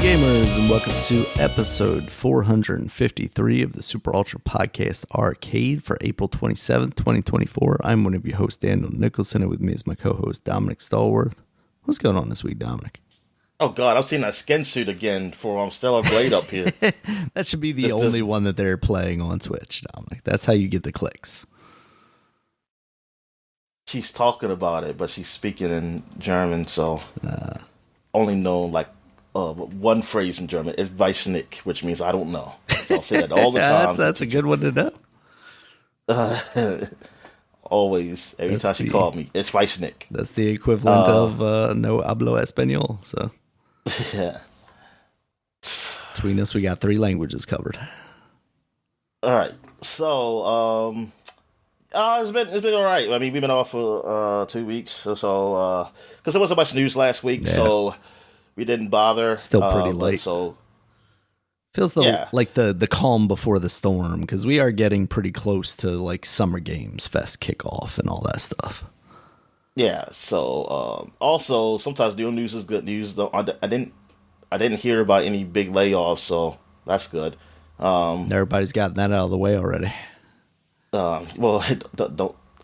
gamers, and welcome to episode 453 of the Super Ultra Podcast Arcade for April 27th, 2024. I'm one of your hosts, Daniel Nicholson, and with me is my co-host, Dominic Stallworth. What's going on this week, Dominic? Oh, God, I've seen that skin suit again for Stellar Blade up here. That should be the only one that they're playing on Twitch, Dominic. That's how you get the clicks. She's talking about it, but she's speaking in German, so only know like one phrase in German. It's weiß nicht, which means I don't know. So I'll say that all the time. That's a good one to know. Always, every time she called me, it's weiß nicht. That's the equivalent of no hablo español. So yeah. Between us, we got 3 languages covered. All right, so it's been all right. I mean, we've been off for 2 weeks or so because there wasn't much news last week, so we didn't bother. Still pretty late. So feels like the calm before the storm, because we are getting pretty close to like Summer Games Fest kickoff and all that stuff. Yeah. So also sometimes new news is good news. Though I didn't hear about any big layoffs, so that's good. Everybody's gotten that out of the way already. Well,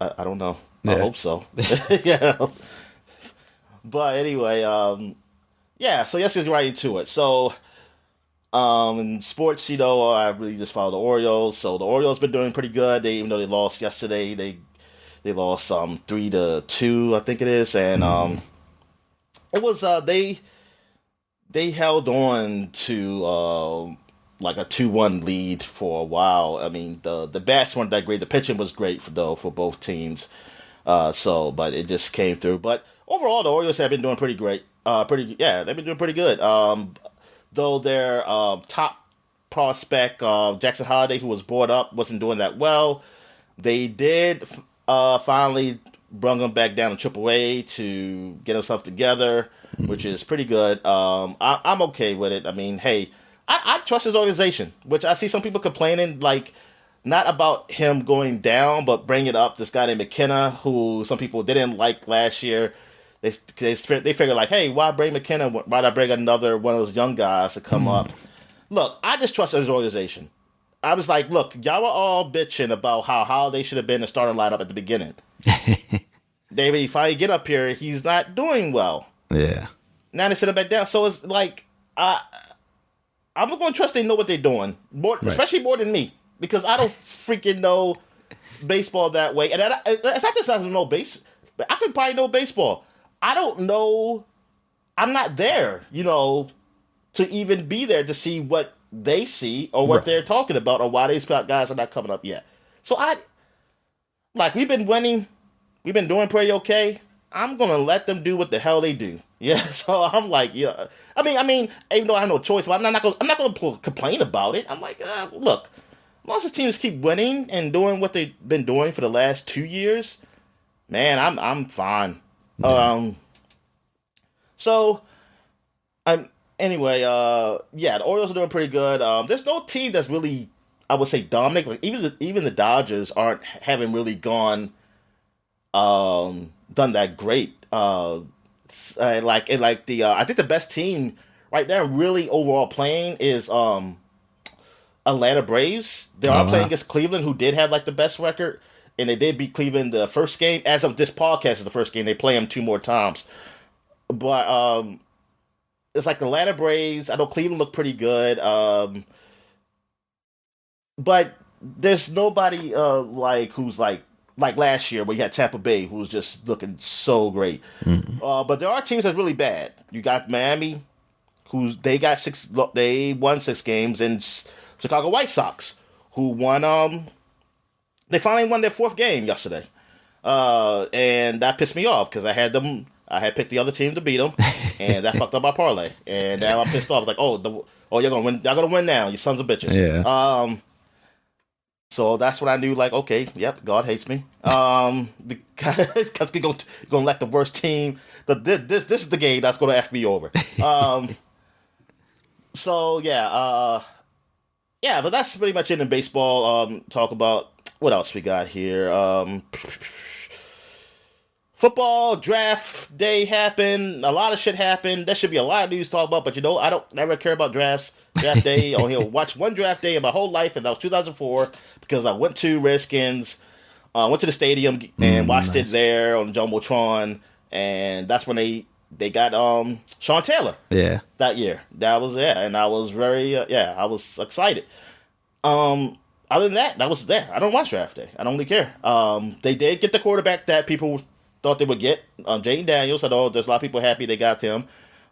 I don't know. Yeah. I hope so. Yeah. But anyway, yeah. So let's get right into it. So, in sports, I really just follow the Orioles. So the Orioles been doing pretty good. Even though they lost yesterday, they lost 3-2, I think it is, and it was they held on to like a 2-1 lead for a while. I mean, the bats weren't that great. The pitching was great for both teams. But it just came through. But overall, the Orioles have been doing pretty great. They've been doing pretty good. Though their top prospect, Jackson Holliday, who was brought up, wasn't doing that well. They did finally bring him back down to AAA to get himself together, which is pretty good. I'm okay with it. I mean, hey, I trust his organization, which I see some people complaining, like, not about him going down, but bring it up. This guy named McKenna, who some people didn't like last year. They figured, like, hey, why bring McKenna? Why not bring another one of those young guys to come up? Look, I just trust his organization. I was like, look, y'all were all bitching about how they should have been the starting lineup at the beginning. David, if I get up here, he's not doing well. Yeah. Now they sit him back down. So it's like, I'm going to trust they know what they're doing, especially more than me, because I don't freaking know baseball that way. And it's not just I don't know baseball, but I could probably know baseball. I don't know. I'm not there, to even be there to see what they see or what they're talking about or why these guys are not coming up yet. So we've been winning. We've been doing pretty okay. I'm going to let them do what the hell they do. Yeah, so I'm like, yeah. I mean, even though I have no choice, I'm not going to complain about it. I'm like, look, as long as the teams keep winning and doing what they've been doing for the last 2 years, man, I'm fine. Yeah. Anyway, the Orioles are doing pretty good. There's no team that's really, I would say, dominant. Like even the Dodgers haven't really done that great. I think the best team right now, really overall playing, is Atlanta Braves. They are playing against Cleveland, who did have like the best record, and they did beat Cleveland the first game. As of this podcast, is the first game. They play them 2 more times, but it's like the Atlanta Braves. I know Cleveland looked pretty good, but there's nobody who's like last year where you had Tampa Bay, who was just looking so great. But there are teams that's really bad. You got Miami, they won 6 games, and Chicago White Sox, who won. They finally won their 4th game yesterday, and that pissed me off because I had picked the other team to beat them, and that fucked up my parlay. And now I'm pissed off. Like, you're gonna win. Y'all gonna win now, you sons of bitches. Yeah. So that's when I knew, like, okay, yep, God hates me. Because he's gonna let the worst team. This is the game that's gonna F me over. So yeah, but that's pretty much it in baseball. Talk about what else we got here. football draft day happened. A lot of shit happened. There should be a lot of news to talk about, but I don't never care about drafts. Draft day. I only watched one draft day in my whole life, and that was 2004 because I went to Redskins. Went to the stadium and watched it there on Jumbotron, and that's when they got Sean Taylor. Yeah, that year. That was and I was very I was excited. Other than that was there. I don't watch draft day. I don't really care. They did get the quarterback that people thought they would get. Jaden Daniels. I know there's a lot of people happy they got him.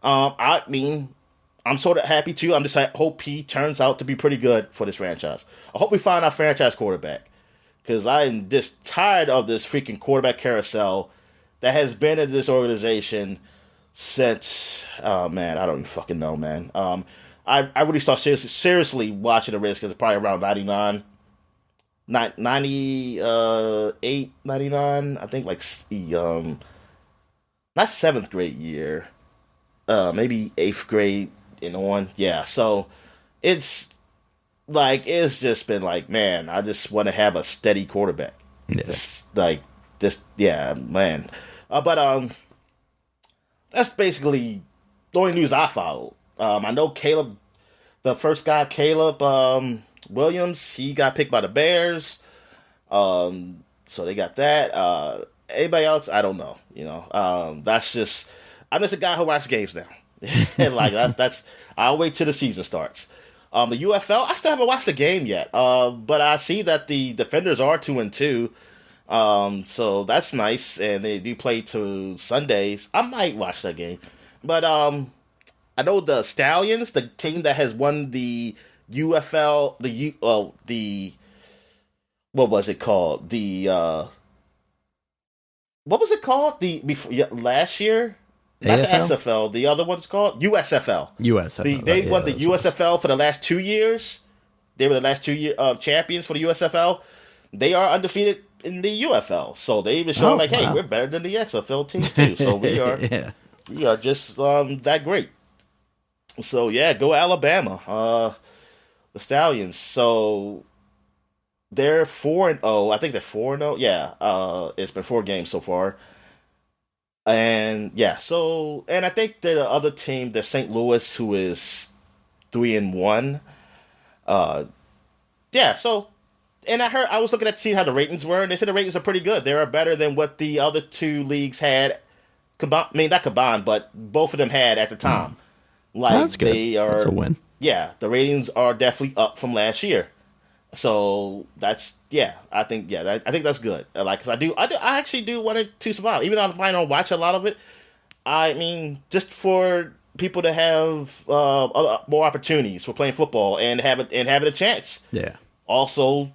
I mean, I'm sort of happy too. I'm just hope he turns out to be pretty good for this franchise. I hope we find our franchise quarterback because I'm just tired of this freaking quarterback carousel that has been in this organization since. Oh man, I don't even fucking know, man. I really started seriously watching the Redskins probably around 99. 98, 99, I think, like, not 7th grade year, maybe 8th grade and on. Yeah, so it's just been like, man, I just want to have a steady quarterback. Yeah. Yeah, man. But that's basically the only news I followed. I know Caleb, the first guy, Caleb Williams, he got picked by the Bears. So they got that. Anybody else? I don't know. I'm just a guy who watches games now. That's I'll wait till the season starts. The UFL, I still haven't watched the game yet. But I see that the Defenders are 2-2. So that's nice, and they do play to Sundays. I might watch that game, but I know the Stallions, the team that has won the UFL, the what was it called? What was it called? Last year, not AFL? the XFL. The other one's called USFL. USFL. They won the USFL for the last 2 years. They were the last 2 year champions for the USFL. They are undefeated in the UFL, so they even show hey, we're better than the XFL team too. So we are, we are just that great. So yeah, go Alabama, the Stallions. So they're 4-0. I think they're 4-0. Yeah, it's been 4 games so far. And yeah, and I think the other team, they're St. Louis, who is 3-1. Yeah, so. And I was looking at seeing how the ratings were, and they said the ratings are pretty good. They are better than what the other 2 leagues had. Not combined, but both of them had at the time. That's good. That's a win. Yeah, the ratings are definitely up from last year. So that's I think that's good. Because I actually do want it to survive, even though I might not watch a lot of it. I mean, just for people to have more opportunities for playing football and have it a chance. Yeah. Also,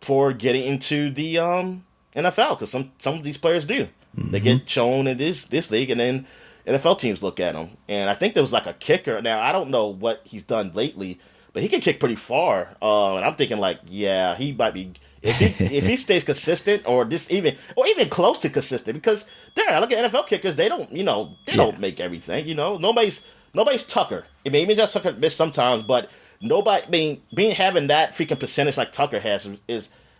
for getting into the NFL, because some of these players do. Mm-hmm. They get shown in this league, and then NFL teams look at them. And I think there was like a kicker. Now I don't know what he's done lately, but he can kick pretty far. And I'm thinking he might be if he stays consistent or even close to consistent. Because I look at NFL kickers, they don't don't make everything. Nobody's Tucker. I mean, even just Tucker miss sometimes, but. Nobody, having that freaking percentage like Tucker has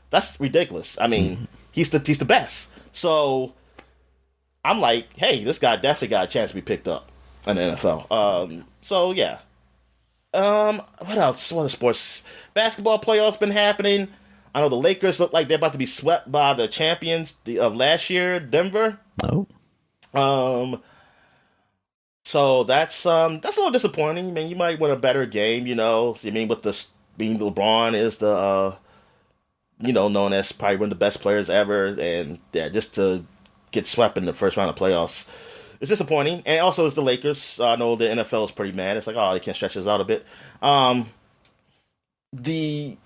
that's ridiculous. I mean, he's the best. So I'm like, hey, this guy definitely got a chance to be picked up in the NFL. So yeah. What else? What other sports? Basketball playoffs been happening. I know the Lakers look like they're about to be swept by the champions of last year, Denver. Oh. So that's a little disappointing. I mean, you might win a better game, I mean, with being LeBron is the, known as probably one of the best players ever, and yeah, just to get swept in the first round of playoffs, it's disappointing. And also, it's the Lakers. I know the NFL is pretty mad. It's like, oh, they can't stretch this out a bit. I didn't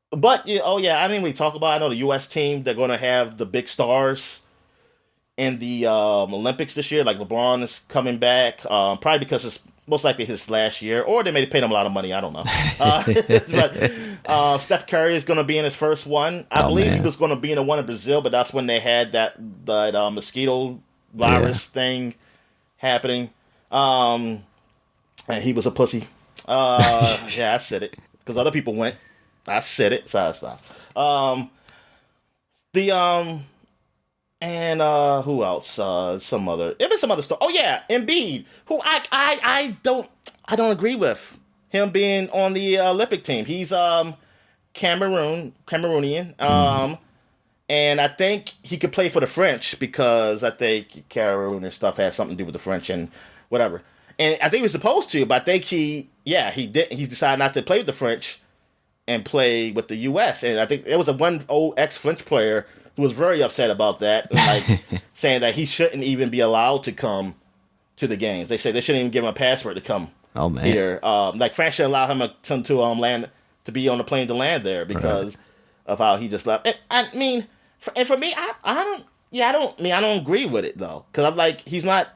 really talk about. I know the U.S. team. They're going to have the big stars in the Olympics this year. Like LeBron is coming back, probably because it's most likely his last year, or they may have paid him a lot of money. I don't know. But Steph Curry is going to be in his first one. I believe he was going to be in the one in Brazil, but that's when they had that mosquito virus thing happening. And he was a pussy. Yeah, I said it because other people went. I said it. So I stopped. And who else? Some other. It was some other story. Oh yeah, Embiid, who I don't agree with him being on the Olympic team. He's Cameroonian. Mm-hmm. And I think he could play for the French because I think Cameroon and stuff has something to do with the French and whatever. And I think he was supposed to, but I think he did. He decided not to play with the French and play with the U.S. And I think there was one old ex-French player who was very upset about that, like saying that he shouldn't even be allowed to come to the games. They say they shouldn't even give him a passport to come Oh man. here. Like France should allow him to land to be on the plane to land there because of how he just left. I mean, for me, I don't. Yeah, I don't agree with it though, because I'm like he's not.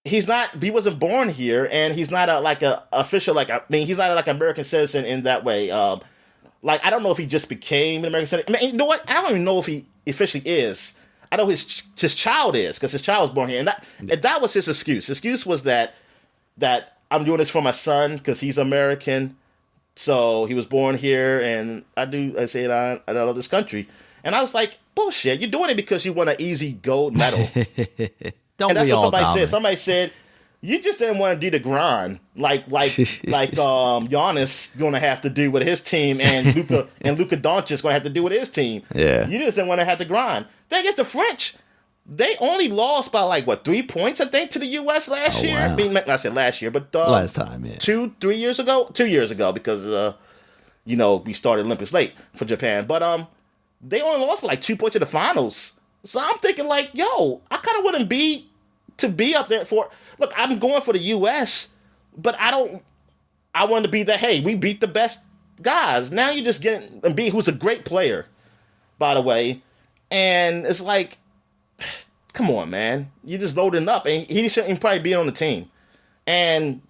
He wasn't born here, and he's not a official he's not like an American citizen in that way. Like I don't know if he just became an American citizen. I mean, you know what? I don't even know if he officially is. I know his child is because his child was born here, and that was his excuse. His excuse was that I'm doing this for my son because he's American, so he was born here, and I say it I love this country, and I was like, bullshit. You're doing it because you want an easy gold medal. Don't And that's we what all, somebody Dominic? said. Somebody said, you just didn't want to do the grind, like Giannis going to have to do with his team, and Luka Doncic going to have to do with his team. Yeah. You just didn't want to have to grind. Then against the French, they only lost by 3 points, I think, to the U.S. last year. Wow. I mean, I said last year, but Last time, yeah. 2 years ago, 2 years ago, because we started Olympics late for Japan, but they only lost by 2 points in the finals. So I'm thinking yo, I kind of wouldn't be up there for. Look, I'm going for the U.S., but I want to be that. Hey, we beat the best guys. Now you're just getting Embiid, who's a great player, by the way, and it's like, come on, man, you're just loading up, and he shouldn't probably be on the team. And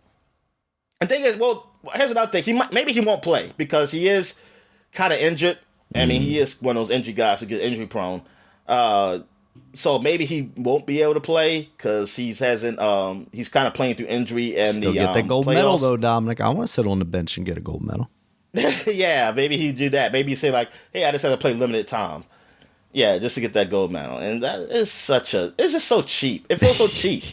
the thing is, well, here's another thing. Maybe he won't play because he is kind of injured. I mean, he is one of those injury guys who get injury prone. So maybe he won't be able to play because he's kind of playing through injury and Still the get that gold playoffs. medal though, Dominic. I want to sit on the bench and get a gold medal. Yeah, maybe he'd do that. Maybe he'd say hey, I just had to play limited time. Yeah, just to get that gold medal. And that is it's just so cheap. It feels so cheap.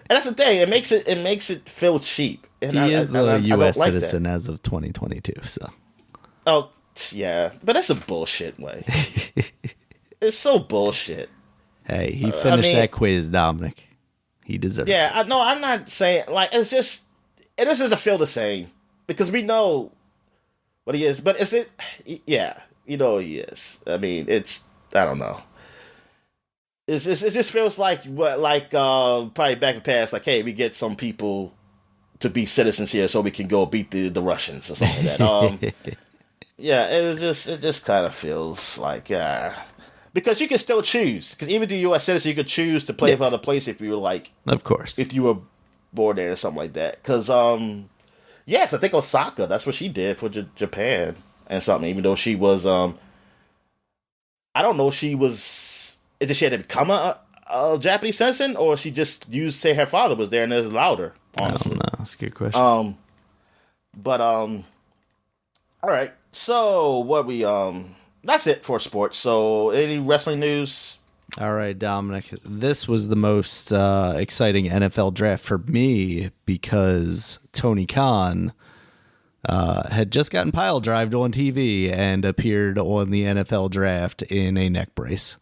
And that's the thing. It makes it feel cheap. And He is a U.S. like citizen that. as of 2022. So. Oh, yeah. But that's a bullshit way. It's so bullshit. Hey, he finished that quiz, Dominic. He deserves it. Yeah, I'm not saying it doesn't feel the same because we know what he is, but yeah, you know he is. I mean, I don't know. It just feels like probably back in the past, hey, we get some people to be citizens here so we can go beat the Russians or something like that. Yeah, it just kind of feels like because you can still choose. Because even the U.S. citizen, you could choose to play for other places if you were of course, if you were born there or something like that. Because yes, I think Osaka, that's what she did for Japan and something. Even though she was I don't know, if she had to become a Japanese citizen, or she just say her father was there and it allowed her. Honestly, I don't know. That's a good question. But all right. So what that's it for sports. So any wrestling news? All right, Dominic. This was the most exciting NFL draft for me because Tony Khan had just gotten pile drived on TV and appeared on the NFL draft in a neck brace.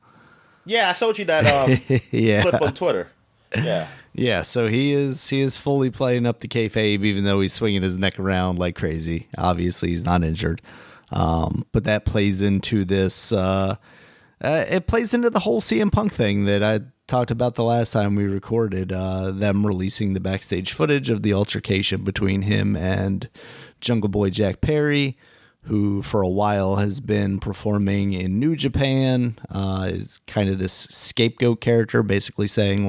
Yeah, I showed you that clip on Twitter. Yeah. Yeah, so he is fully playing up the kayfabe, even though he's swinging his neck around like crazy. Obviously, he's not injured. But that plays into this. It plays into the whole CM Punk thing that I talked about the last time we recorded. Them releasing the backstage footage of the altercation between him and Jungle Boy Jack Perry, who for a while has been performing in New Japan, is kind of this scapegoat character, basically saying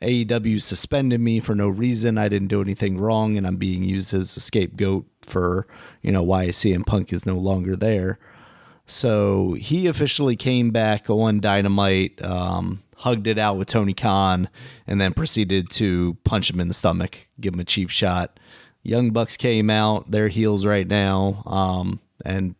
AEW suspended me for no reason. I didn't do anything wrong, and I'm being used as a scapegoat for, why CM Punk is no longer there. So he officially came back on Dynamite, hugged it out with Tony Khan, and then proceeded to punch him in the stomach, give him a cheap shot. Young Bucks came out, they're heels right now, and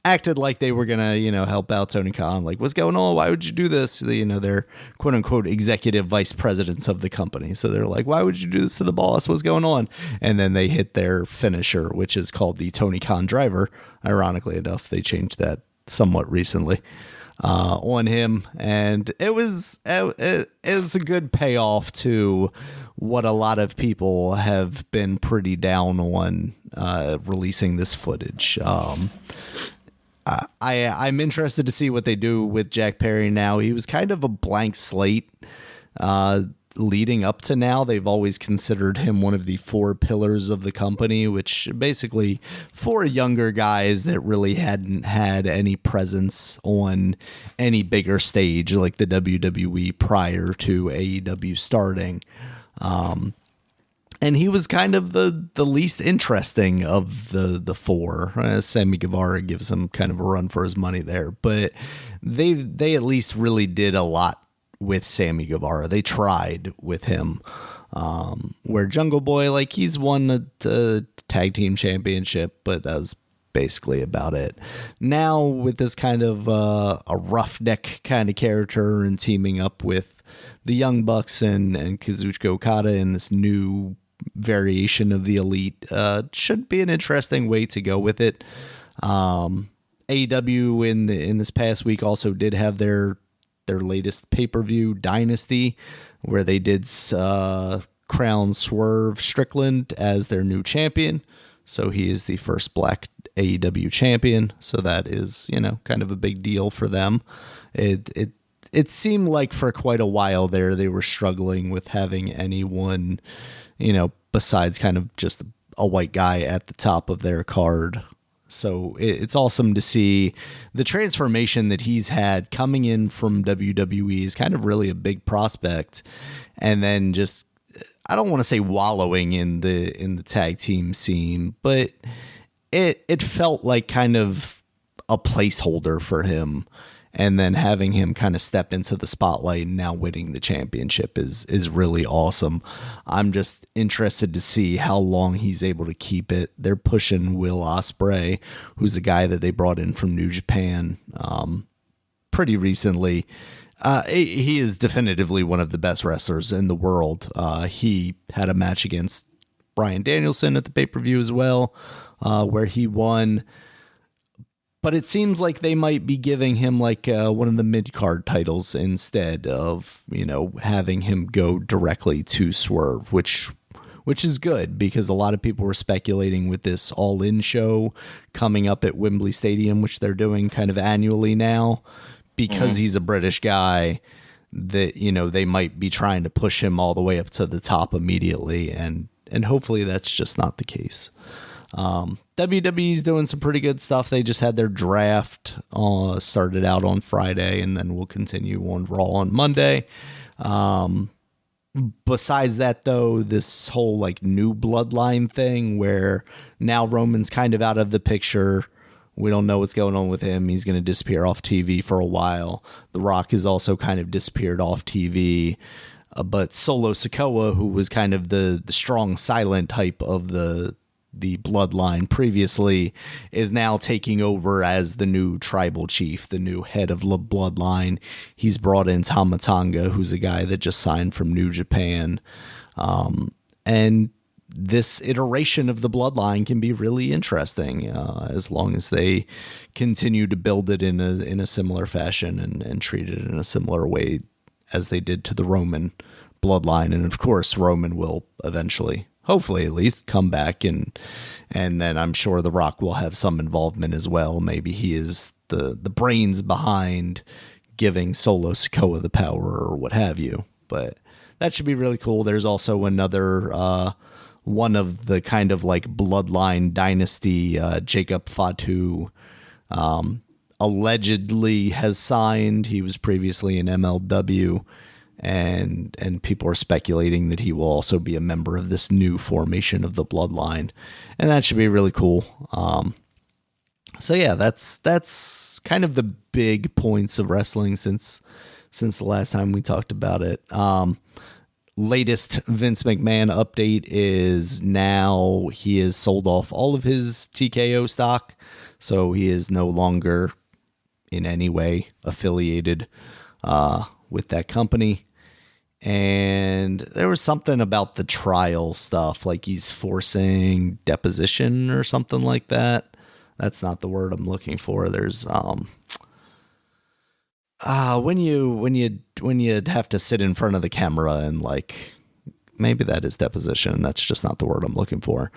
acted like they were gonna, help out Tony Khan. Like, what's going on? Why would you do this? They're quote unquote executive vice presidents of the company. So they're like, why would you do this to the boss? What's going on? And then they hit their finisher, which is called the Tony Khan driver. Ironically enough, they changed that somewhat recently on him. And it was a good payoff to what a lot of people have been pretty down on releasing this footage. I'm interested to see what they do with Jack Perry now. He was kind of a blank slate leading up to now. They've always considered him one of the 4 pillars of the company, which basically 4 younger guys that really hadn't had any presence on any bigger stage like the WWE prior to AEW starting. And he was kind of the least interesting of the 4. Sammy Guevara gives him kind of a run for his money there, but they at least really did a lot with Sammy Guevara. They tried with him, where Jungle Boy, like, he's won the tag team championship, but that was basically about it. Now with this kind of a roughneck kind of character and teaming up with the Young Bucks and Kazuchika Okada in this new variation of the Elite, should be an interesting way to go with it. AEW in this past week also did have their latest pay-per-view, Dynasty, where they did crown Swerve Strickland as their new champion. So he is the first black AEW champion. So that is, kind of a big deal for them. It seemed like for quite a while there, they were struggling with having anyone, besides kind of just a white guy at the top of their card. So it's awesome to see the transformation that he's had coming in from WWE is kind of really a big prospect. And then just, I don't want to say wallowing in the tag team scene, but it felt like kind of a placeholder for him. And then having him kind of step into the spotlight and now winning the championship is really awesome. I'm just interested to see how long he's able to keep it. They're pushing Will Ospreay, who's a guy that they brought in from New Japan pretty recently. He is definitively one of the best wrestlers in the world. He had a match against Bryan Danielson at the pay-per-view as well, where he won. But it seems like they might be giving him like one of the mid-card titles instead of, having him go directly to Swerve, which is good because a lot of people were speculating with this All-In show coming up at Wembley Stadium, which they're doing kind of annually now, because he's a British guy, that, they might be trying to push him all the way up to the top immediately. And hopefully that's just not the case. WWE's doing some pretty good stuff. They just had their draft started out on Friday, and then we'll continue on Raw on Monday. Besides that, though, this whole like new bloodline thing where now Roman's kind of out of the picture. We don't know what's going on with him. He's going to disappear off TV for a while. The Rock has also kind of disappeared off TV. But Solo Sikoa, who was kind of the strong silent type of the bloodline previously, is now taking over as the new tribal chief, the new head of the bloodline. He's brought in Tama Tonga, who's a guy that just signed from New Japan. And this iteration of the bloodline can be really interesting as long as they continue to build it in a similar fashion and treat it in a similar way as they did to the Roman bloodline. And of course, Roman will eventually, hopefully at least, come back, and then I'm sure The Rock will have some involvement as well. Maybe he is the brains behind giving Solo Sikoa the power or what have you. But that should be really cool. There's also another one of the kind of like bloodline dynasty, Jacob Fatu, allegedly has signed. He was previously in MLW. And people are speculating that he will also be a member of this new formation of the bloodline, and that should be really cool. So yeah, that's kind of the big points of wrestling since the last time we talked about it. latest Vince McMahon update is now he has sold off all of his TKO stock, so he is no longer in any way affiliated with that company. And there was something about the trial stuff, like he's forcing deposition or something like that. That's not the word I'm looking for. There's when you'd have to sit in front of the camera and like, maybe that is deposition, and that's just not the word I'm looking for.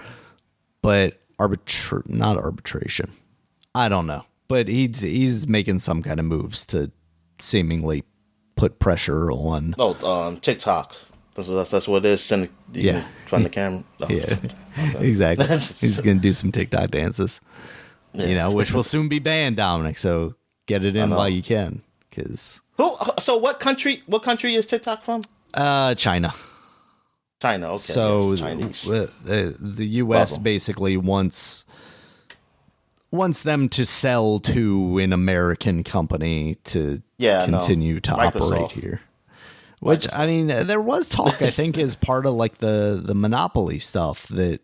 But not arbitration. I don't know. But he's making some kind of moves to seemingly put pressure on. TikTok. That's what it is. Send in front of the camera. No. Yeah, exactly. He's gonna do some TikTok dances, which will soon be banned, Dominic. So get it in while you can, because. So what country? What country is TikTok from? China. China. Okay. So yes, Chinese. The U.S. basically wants them to sell to an American company to continue to operate here. Which, I mean, there was talk, I think, as part of like the Monopoly stuff that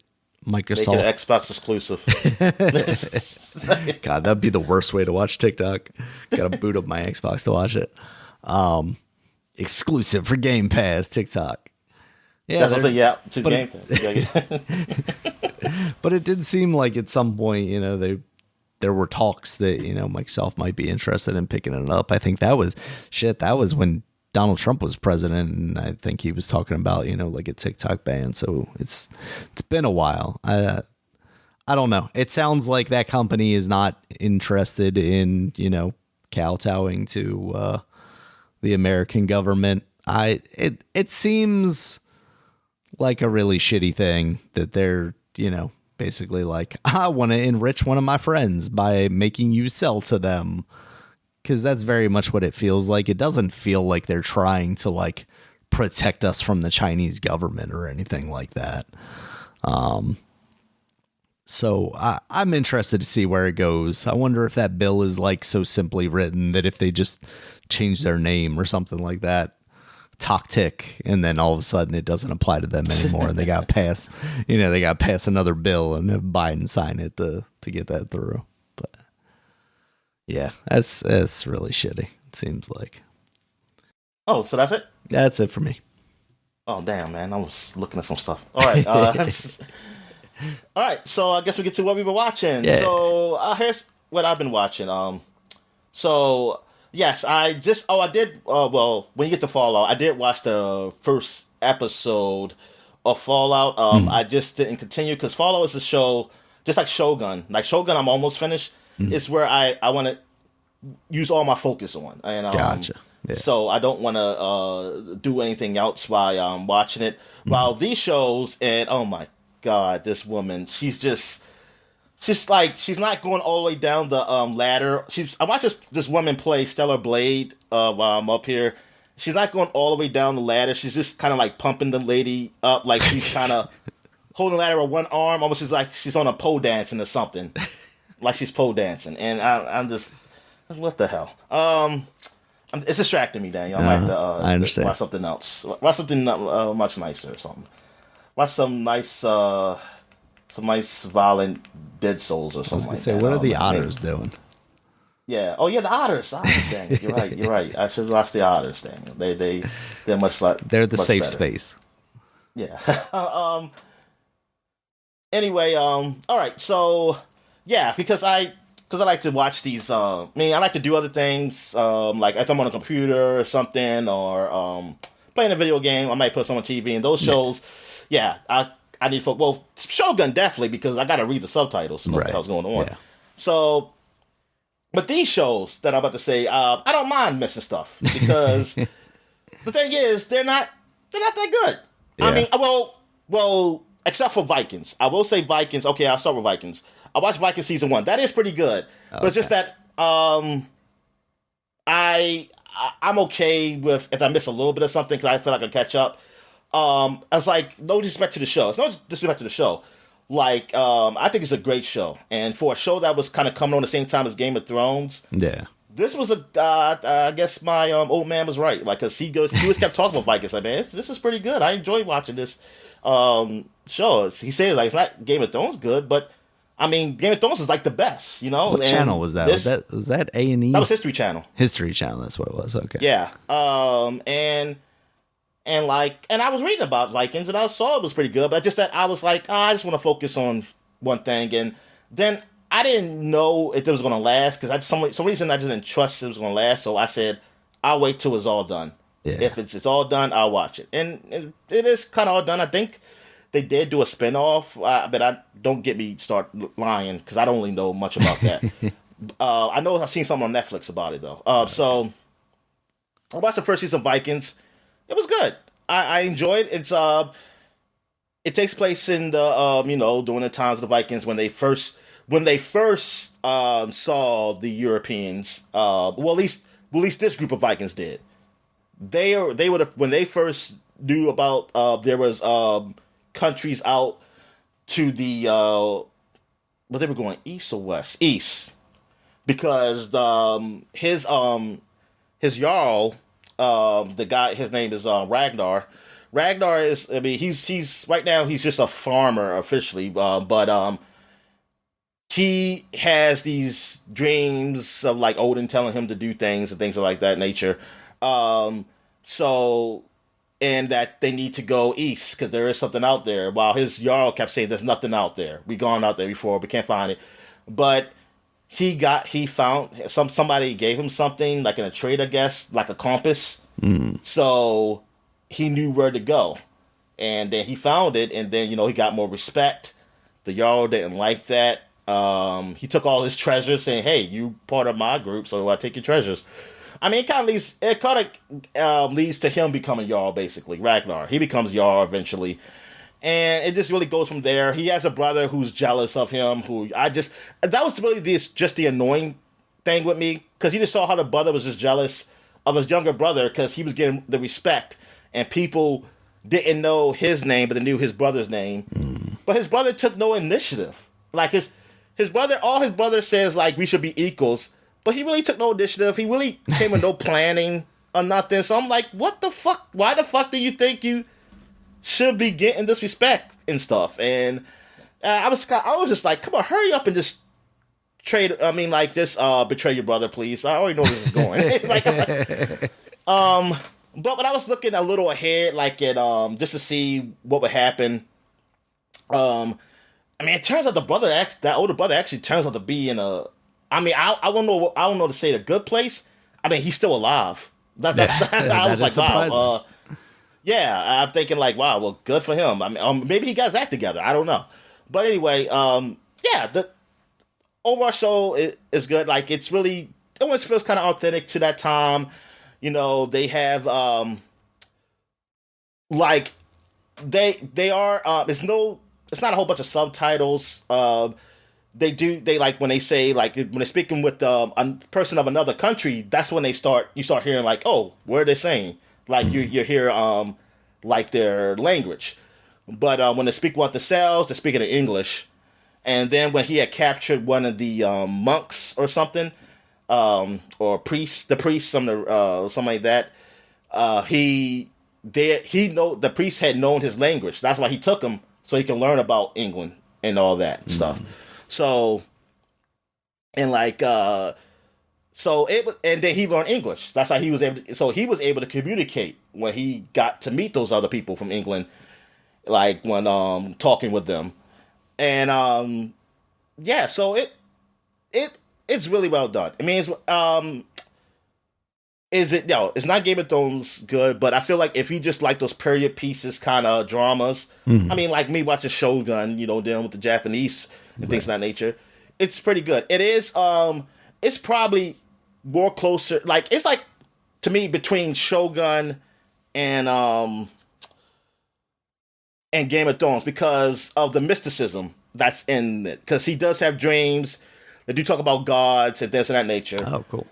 Microsoft... Make it Xbox exclusive. God, that'd be the worst way to watch TikTok. Gotta boot up my Xbox to watch it. Exclusive for Game Pass, TikTok. Yeah, to Game Pass. But it did seem like at some point, there were talks that, Microsoft might be interested in picking it up. I think that was when Donald Trump was president, and I think he was talking about, like a TikTok ban. So it's been a while. I don't know. It sounds like that company is not interested in, kowtowing to the American government. It seems like a really shitty thing that they're, basically like, I want to enrich one of my friends by making you sell to them. Because that's very much what it feels like. It doesn't feel like they're trying to like protect us from the Chinese government or anything like that. So I'm interested to see where it goes. I wonder if that bill is like so simply written that if they just change their name or something like that, Toktik, and then all of a sudden it doesn't apply to them anymore, and they got to pass, another bill and have Biden sign it to get that through. But yeah, that's really shitty. It seems like. Oh, so that's it? That's it for me. Oh damn, man! I was looking at some stuff. All right, all right. So I guess we get to what we've been watching. Yeah. So here's what I've been watching. So. Yes, I did. Well, when you get to Fallout, I did watch the first episode of Fallout. I just didn't continue because Fallout is a show just like Shogun. Like Shogun, I'm almost finished. It's where I want to use all my focus on. And gotcha. Yeah. So I don't want to do anything else while I'm watching it. While these shows, and oh my God, this woman, she's not going all the way down the ladder. I watched this woman play Stellar Blade while I'm up here. She's not going all the way down the ladder. She's just kind of like pumping the lady up, like she's kind of holding the ladder with one arm, almost as like she's on a pole dancing or something, like she's pole dancing. And I'm just, what the hell? It's distracting me, Daniel. I might have to I understand. Watch something else. Watch something much nicer or something. Watch some nice violent Dead Souls or something like that. What are the otters doing? Yeah. Oh, yeah, the otters. Dang it. You're right. I should watch the otters, Daniel. They're much like... They're the safe better. Space. Yeah. Anyway, all right. So, yeah, because I like to watch these... I like to do other things, like if I'm on a computer or something, or playing a video game, I might put some on TV, and those shows, I need Shogun definitely, because I got to read the subtitles to know what the hell's going on. Yeah. So, but these shows that I'm about to say, I don't mind missing stuff because the thing is, they're not that good. Yeah. I mean, well, except for Vikings. I will say Vikings. Okay, I'll start with Vikings. I watched Vikings season 1. That is pretty good, but it's just that I'm okay with if I miss a little bit of something because I feel like I catch up. I was like, no disrespect to the show. It's no disrespect to the show. I think it's a great show. And for a show that was kind of coming on the same time as Game of Thrones, this was I guess my old man was right. Like, cause he was kept talking about Vikings. Like, man, this is pretty good. I enjoy watching this show. He says like it's not Game of Thrones good, but I mean Game of Thrones is like the best, you know. What And channel was that? Was that A&E? That was History Channel. History Channel. That's what it was. Okay. Yeah. And I was reading about Vikings and I saw it was pretty good, but just that I was like, I just want to focus on one thing, and then I didn't know if it was going to last because some reason I just didn't trust it was going to last. So I said, I'll wait till it's all done. Yeah. If it's all done, I'll watch it. And it is kind of all done. I think they did do a spinoff, but I don't get me start lying because I don't really know much about that. I know I've seen something on Netflix about it though. So I watched the first season of Vikings. It was good. I enjoyed it. It takes place in the during the times of the Vikings when they first saw the Europeans. Well, at least this group of Vikings did. They would have when they first knew about there was countries out to the but they were going east or west? East, because his jarl, the guy, his name is Ragnar. Ragnar is, I mean, he's right now he's just a farmer officially, but he has these dreams of like Odin telling him to do things and things of like that nature. So, and that they need to go east because there is something out there. While his jarl kept saying there's nothing out there. We gone out there before, we can't find it. But he found somebody gave him something like in a trade, I guess, like a compass. So he knew where to go, and then he found it, and then he got more respect. The jarl didn't like that. He took all his treasures, saying, "Hey, you part of my group, so I take your treasures." I mean, it kind of leads to him becoming jarl, basically. Ragnar, he becomes jarl eventually, and it just really goes from there. He has a brother who's jealous of him. That was really just the annoying thing with me, because he just saw how the brother was just jealous of his younger brother because he was getting the respect, and people didn't know his name, but they knew his brother's name. But his brother took no initiative. Like his brother, all his brother says like we should be equals, but he really took no initiative. He really came with no planning or nothing. So I'm like, what the fuck? Why the fuck do you think you should be getting this respect and stuff? And I was just like, come on, hurry up and just betray your brother, please. I already know where this is going. But I was looking a little ahead, like at just to see what would happen. I mean, it turns out that older brother actually turns out to be in a. I mean, I don't know to say the good place. I mean, he's still alive. I was like, wow. Yeah, I'm thinking like, wow, well, good for him. I mean, maybe he got his act together. I don't know. But anyway, yeah, the overall show is good. Like, it almost feels kind of authentic to that time. They have like they are it's not a whole bunch of subtitles. They like when they say, like, when they're speaking with a person of another country, that's when you start hearing like, oh, what are they saying? Like you hear like their language. But when they speak with themselves, they're speaking in English. And then when he had captured one of the monks or something, or priest, something like that, the priest had known his language. That's why he took him, so he can learn about England and all that stuff. So, and like, and then he learned English. That's how he was able to communicate when he got to meet those other people from England, like when talking with them. And yeah, so it's really well done. I mean, it's not Game of Thrones good, but I feel like if you just like those period pieces kind of dramas, I mean, like me watching Shogun, dealing with the Japanese and things of that nature, it's pretty good. It is, it's probably more closer, like, it's like, to me, between Shogun and Game of Thrones, because of the mysticism that's in it. Because he does have dreams. They do talk about gods and this and that nature. Oh, cool.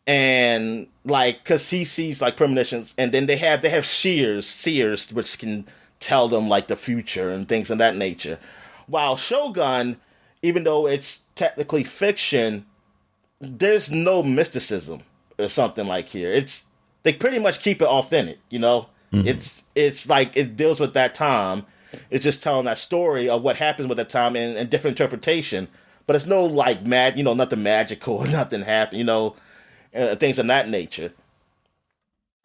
And like, because he sees like premonitions, and then they have seers, which can tell them like the future and things of that nature. While Shogun, even though it's technically fiction, there's no mysticism or something like here. They pretty much keep it authentic, you know. It's like it deals with that time. It's just telling that story of what happens with that time and different interpretation. But it's no like nothing magical or nothing happen, things of that nature.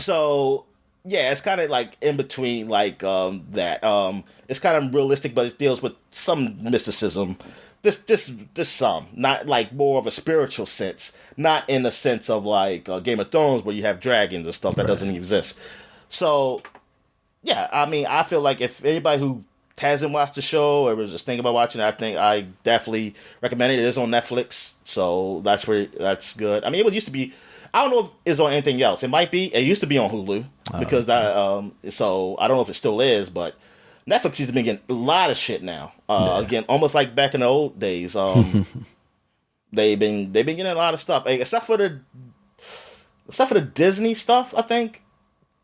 So yeah, it's kind of like in between like that. It's kind of realistic, but it deals with some mysticism. This some, not like more of a spiritual sense, not in the sense of like Game of Thrones where you have dragons and stuff that doesn't exist. So yeah, I mean, I feel like if anybody who hasn't watched the show or was just thinking about watching it, I definitely recommend it. It is on Netflix, so that's good. I mean, it used to be. I don't know if it's on anything else. It might be. It used to be on Hulu because that. So I don't know if it still is, but Netflix has been getting a lot of shit now. Again, almost like back in the old days. They've been getting a lot of stuff, except for the Disney stuff. I think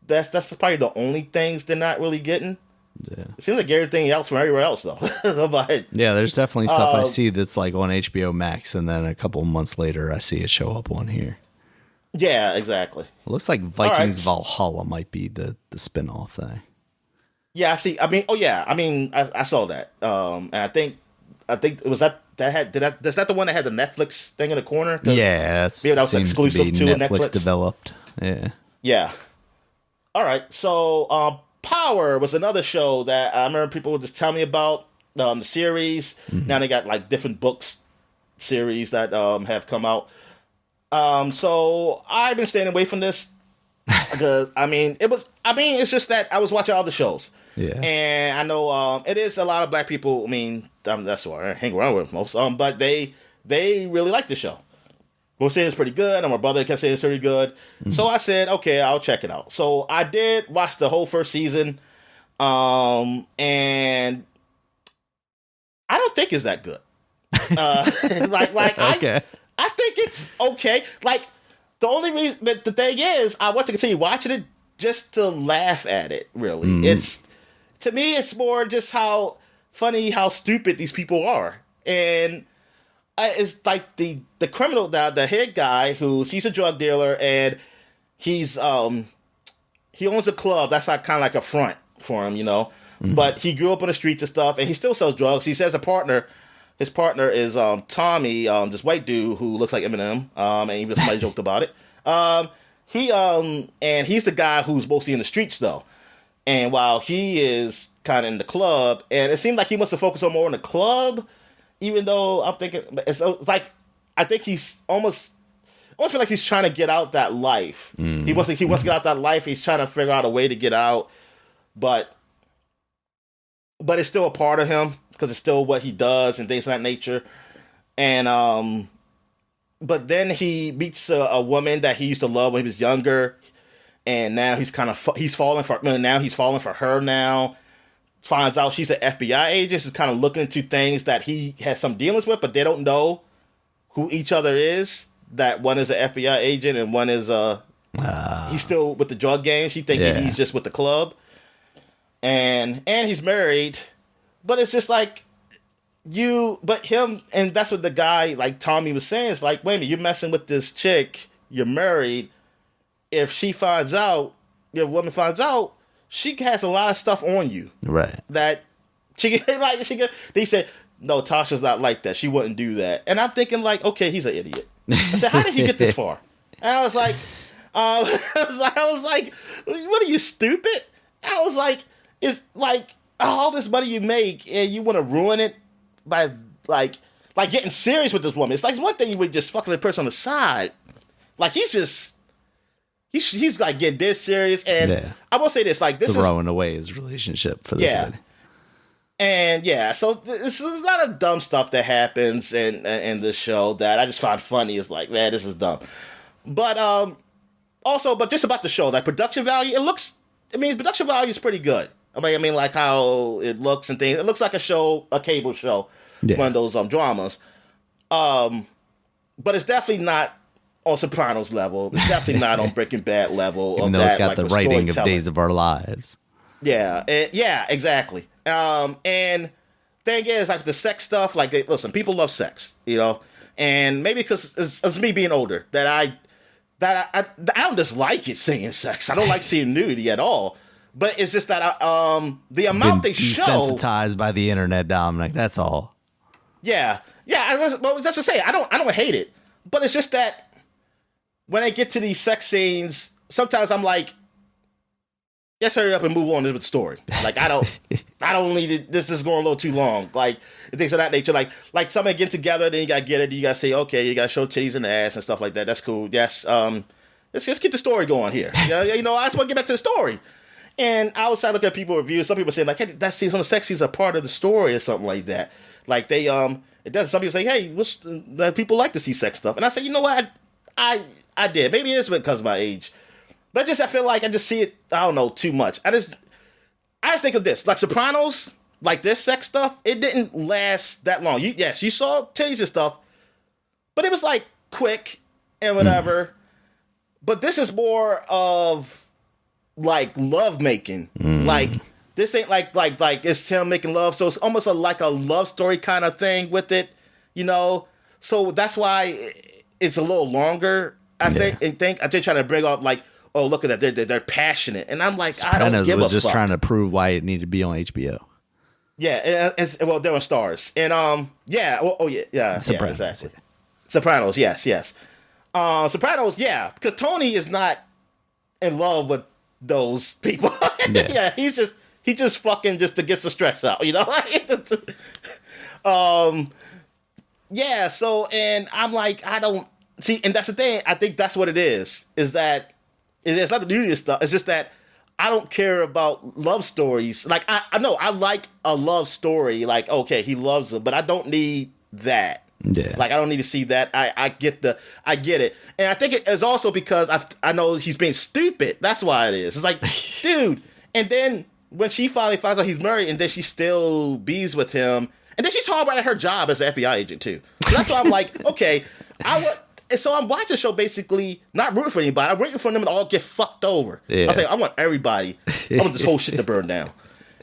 that's probably the only things they're not really getting. Yeah. It seems like everything else from everywhere else though. But yeah, there's definitely stuff I see that's like on HBO Max, and then a couple months later I see it show up on here. Yeah, exactly. It looks like Vikings Valhalla might be the spinoff thing. Yeah, I see. I mean, I saw that. And I think it was that's that the one that had the Netflix thing in the corner? Yeah, that was exclusive to Netflix developed. Yeah. Yeah. All right. So, Power was another show that I remember people would just tell me about the series. Mm-hmm. Now they got like different books series that have come out. So I've been staying away from this because it's just that I was watching all the shows. Yeah. And I know it is a lot of black people. I mean, that's what I hang around with most. But they really like the show. We'll say it's pretty good, and my brother kept saying it's pretty good. Mm-hmm. So I said, okay, I'll check it out. So I did watch the whole first season, and I don't think it's that good. Okay. I think it's okay. Like, the only reason, but the thing is, I want to continue watching it just to laugh at it, really. Mm. To me, it's more just how funny, how stupid these people are. And it's like the criminal, the head guy, he's a drug dealer, and he owns a club. That's like kind of like a front for him, Mm-hmm. But he grew up on the streets and stuff, and he still sells drugs. He says his partner is Tommy, this white dude who looks like Eminem, and even somebody joked about it. And he's the guy who's mostly in the streets though. And while he is kind of in the club, and it seemed like he must have focused on more in the club, even though I'm thinking it's like I think he's almost feel like he's trying to get out that life. Mm. He wants to get out that life. He's trying to figure out a way to get out, but it's still a part of him because it's still what he does and things of that nature. And but then he meets a woman that he used to love when he was younger, and now he's falling for her now. Finds out she's an FBI agent who's kind of looking into things that he has some dealings with, but they don't know who each other is. That one is an FBI agent and one is he's still with the drug game. She thinking he's just with the club, and he's married, but it's just like but him, and that's what the guy like Tommy was saying. It's like, wait a minute, you're messing with this chick, you're married. If she finds out, if a woman finds out, she has a lot of stuff on you, right? That they said, no, Tasha's not like that. She wouldn't do that. And I'm thinking like, okay, he's an idiot. I said, how did he get this far? And I was like, what are you, stupid? I was like, it's like all this money you make and you want to ruin it by like getting serious with this woman. It's like one thing you would just fucking the person on the side. Like he's like getting dead serious, and I will say this: like this throwing away his relationship for this lady. And so there's a lot of dumb stuff that happens in this show that I just find funny. It's like, man, this is dumb. But but just about the show, like production value, production value is pretty good. I mean, like how it looks and things. It looks like a cable show, one of those dramas. But it's definitely not on Sopranos level. It's definitely not on Breaking Bad level. Even though it's got the writing of Days of Our Lives. Yeah, exactly. And thing is, like the sex stuff, like listen, people love sex, And maybe because it's me being older that I don't dislike it seeing sex. I don't like seeing nudity at all. But it's just that the amount they show, desensitized by the internet, Dominic. That's all. Yeah. Well, that's to say, I don't hate it, but it's just that when I get to these sex scenes, sometimes I'm like, let's hurry up and move on with the story. Like I don't need it. This is going a little too long. Like things of that nature. Like somebody getting together, then you gotta get it. You gotta say, okay, you gotta show titties and ass and stuff like that. That's cool. Yes. Let's get the story going here. I just want to get back to the story. And I was trying to look at people reviews. Some people saying like, hey, that scenes on the sex scenes are part of the story or something like that. Like they it does. Some people say, hey, people like to see sex stuff. And I say, you know what? I did. Maybe it's because of my age. But I feel like I just see it, I don't know, too much. I just think of this. Like Sopranos, like this sex stuff, it didn't last that long. You saw titties and stuff, but it was like quick and whatever. But this is more of like love making. Like this ain't like it's him making love. So it's almost like a love story kind of thing with it, So that's why it's a little longer. I think I just trying to bring up like, oh, look at that, they're passionate, and I'm like, I don't give a fuck. Was just trying to prove why it needed to be on HBO. Yeah, well, they're on Stars, and Sopranos. Exactly. Sopranos, yes. Sopranos, yeah, because Tony is not in love with those people. Yeah, he just fucking just to get some stress out, Yeah, so and I'm like, I don't see, and that's the thing. I think that's what it is that it's not the nudity stuff. It's just that I don't care about love stories. Like I know I like a love story. Like okay, he loves her, but I don't need that. Yeah. Like I don't need to see that. I get it, and I think it is also because I know he's being stupid. That's why it is. It's like, dude. And then when she finally finds out he's married, and then she still bees with him, and then she's horrible at her job as an FBI agent too. So that's why I'm like, okay, so I'm watching the show basically not rooting for anybody. I'm rooting for them to all get fucked over. Yeah. I'm saying I want everybody. I want this whole shit to burn down.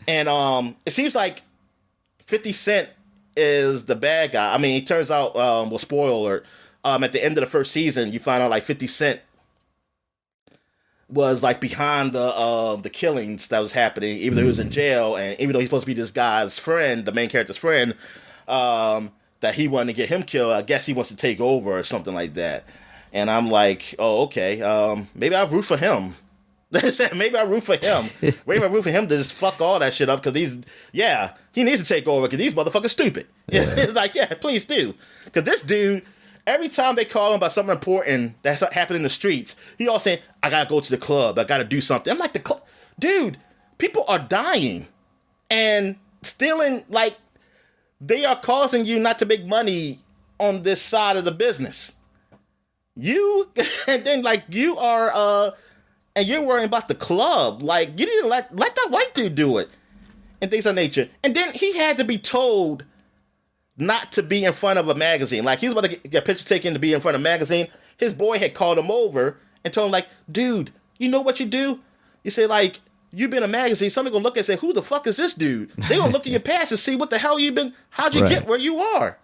And it seems like 50 Cent is the bad guy. I mean, it turns out, well, spoiler alert, at the end of the first season, you find out like 50 Cent was like behind the killings that was happening, even though he was in jail, and even though he's supposed to be this guy's friend, the main character's friend, that he wanted to get him killed. I guess he wants to take over or something like that. And I'm like, oh, okay, maybe I'll root for him. Maybe I root for him. Maybe I root for him to just fuck all that shit up because he needs to take over because these motherfuckers stupid. Yeah. It's like, yeah, please do. Because this dude, every time they call him about something important that's happening in the streets, he always saying, I gotta go to the club. I gotta do something. I'm like, dude, people are dying and stealing, like, they are causing you not to make money on this side of the business. And then, like, you are, and you're worrying about the club. Like, you didn't let that white dude do it. And things of nature. And then he had to be told not to be in front of a magazine. Like, he was about to get a picture taken to be in front of a magazine. His boy had called him over and told him, like, dude, you know what you do? You say, like, you've been in a magazine, somebody gonna look and say, who the fuck is this dude? They gonna look at your past and see what the hell how'd you get where you are?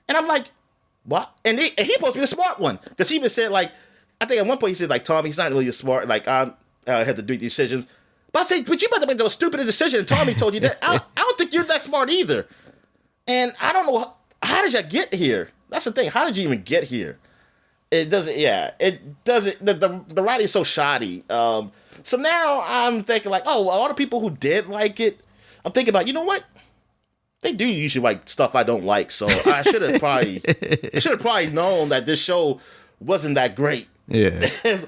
And I'm like, what? And he supposed to be the smart one. Because he even said, like, I think at one point he said, like, Tommy, he's not really smart. Like, I had to do decisions. But I said, but you about to make the stupidest decision. And Tommy told you that. I don't think you're that smart either. And I don't know, how did you get here? That's the thing. How did you even get here? It doesn't, the writing is so shoddy. So now I'm thinking like, oh, all the people who did like it, I'm thinking about, you know what? They do usually like stuff I don't like. So I should have probably known that this show wasn't that great. Yeah. This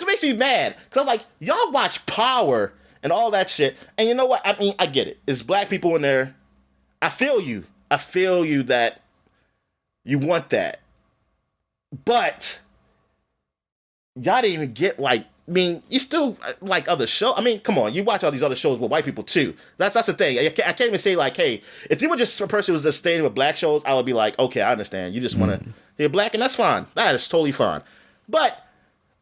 makes me mad. Cause I'm like, y'all watch Power and all that shit. And you know what? I mean, I get it. It's black people in there. I feel you that you want that. But y'all didn't even get like, I mean, you still like other shows. I mean, come on, you watch all these other shows with white people too. That's the thing. I can't even say like, hey, if you were just a person who was just staying with black shows, I would be like, okay, I understand. You just want to hear black, and that's fine. That is totally fine. But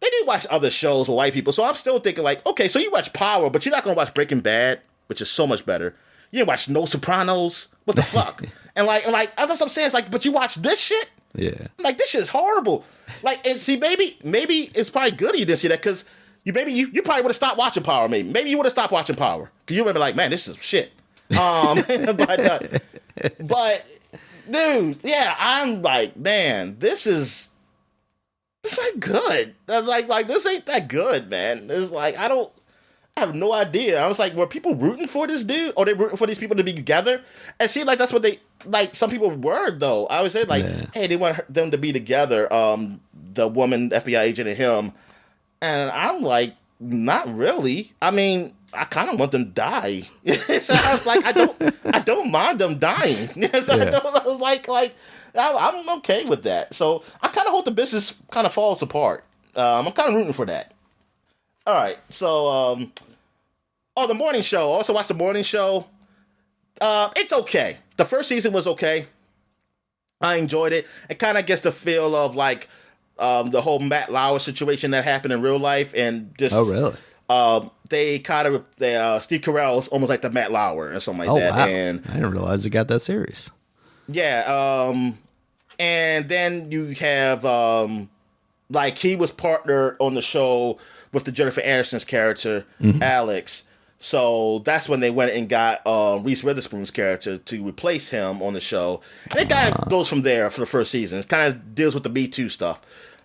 they do watch other shows with white people, so I'm still thinking like, okay, so you watch Power, but you're not gonna watch Breaking Bad, which is so much better. You didn't watch No Sopranos. What the fuck? like that's what I'm saying. It's like, but you watch this shit. Yeah. Like, this shit is horrible. Like, and see, maybe it's probably good you didn't see that, because you probably would have stopped watching Power. Maybe you would have stopped watching Power, because you would have been like, man, this is shit. But dude, yeah, I'm like, man, this ain't good. That's like this ain't that good, man. It's like I have no idea. I was like, were people rooting for this dude, or they rooting for these people to be together? And see, like that's what they like. Some people were though. I would say like, hey, they want them to be together. The woman, FBI agent, and him. And I'm like, not really. I mean, I kind of want them to die. So I was like, I don't mind them dying. So I was like, I'm okay with that. So I kind of hope the business kind of falls apart. I'm kind of rooting for that. All right, so the morning show. I also watched the morning show. It's okay. The first season was okay. I enjoyed it. It kind of gets the feel of like the whole Matt Lauer situation that happened in real life, and just really? They kind of Steve Carell is almost like the Matt Lauer or something like that. Wow. And I didn't realize it got that serious. Yeah. And then you have like he was partnered on the show with the Jennifer Aniston's character, Alex. So that's when they went and got Reese Witherspoon's character to replace him on the show. And it kind of goes from there for the first season. It kind of deals with the Me Too stuff.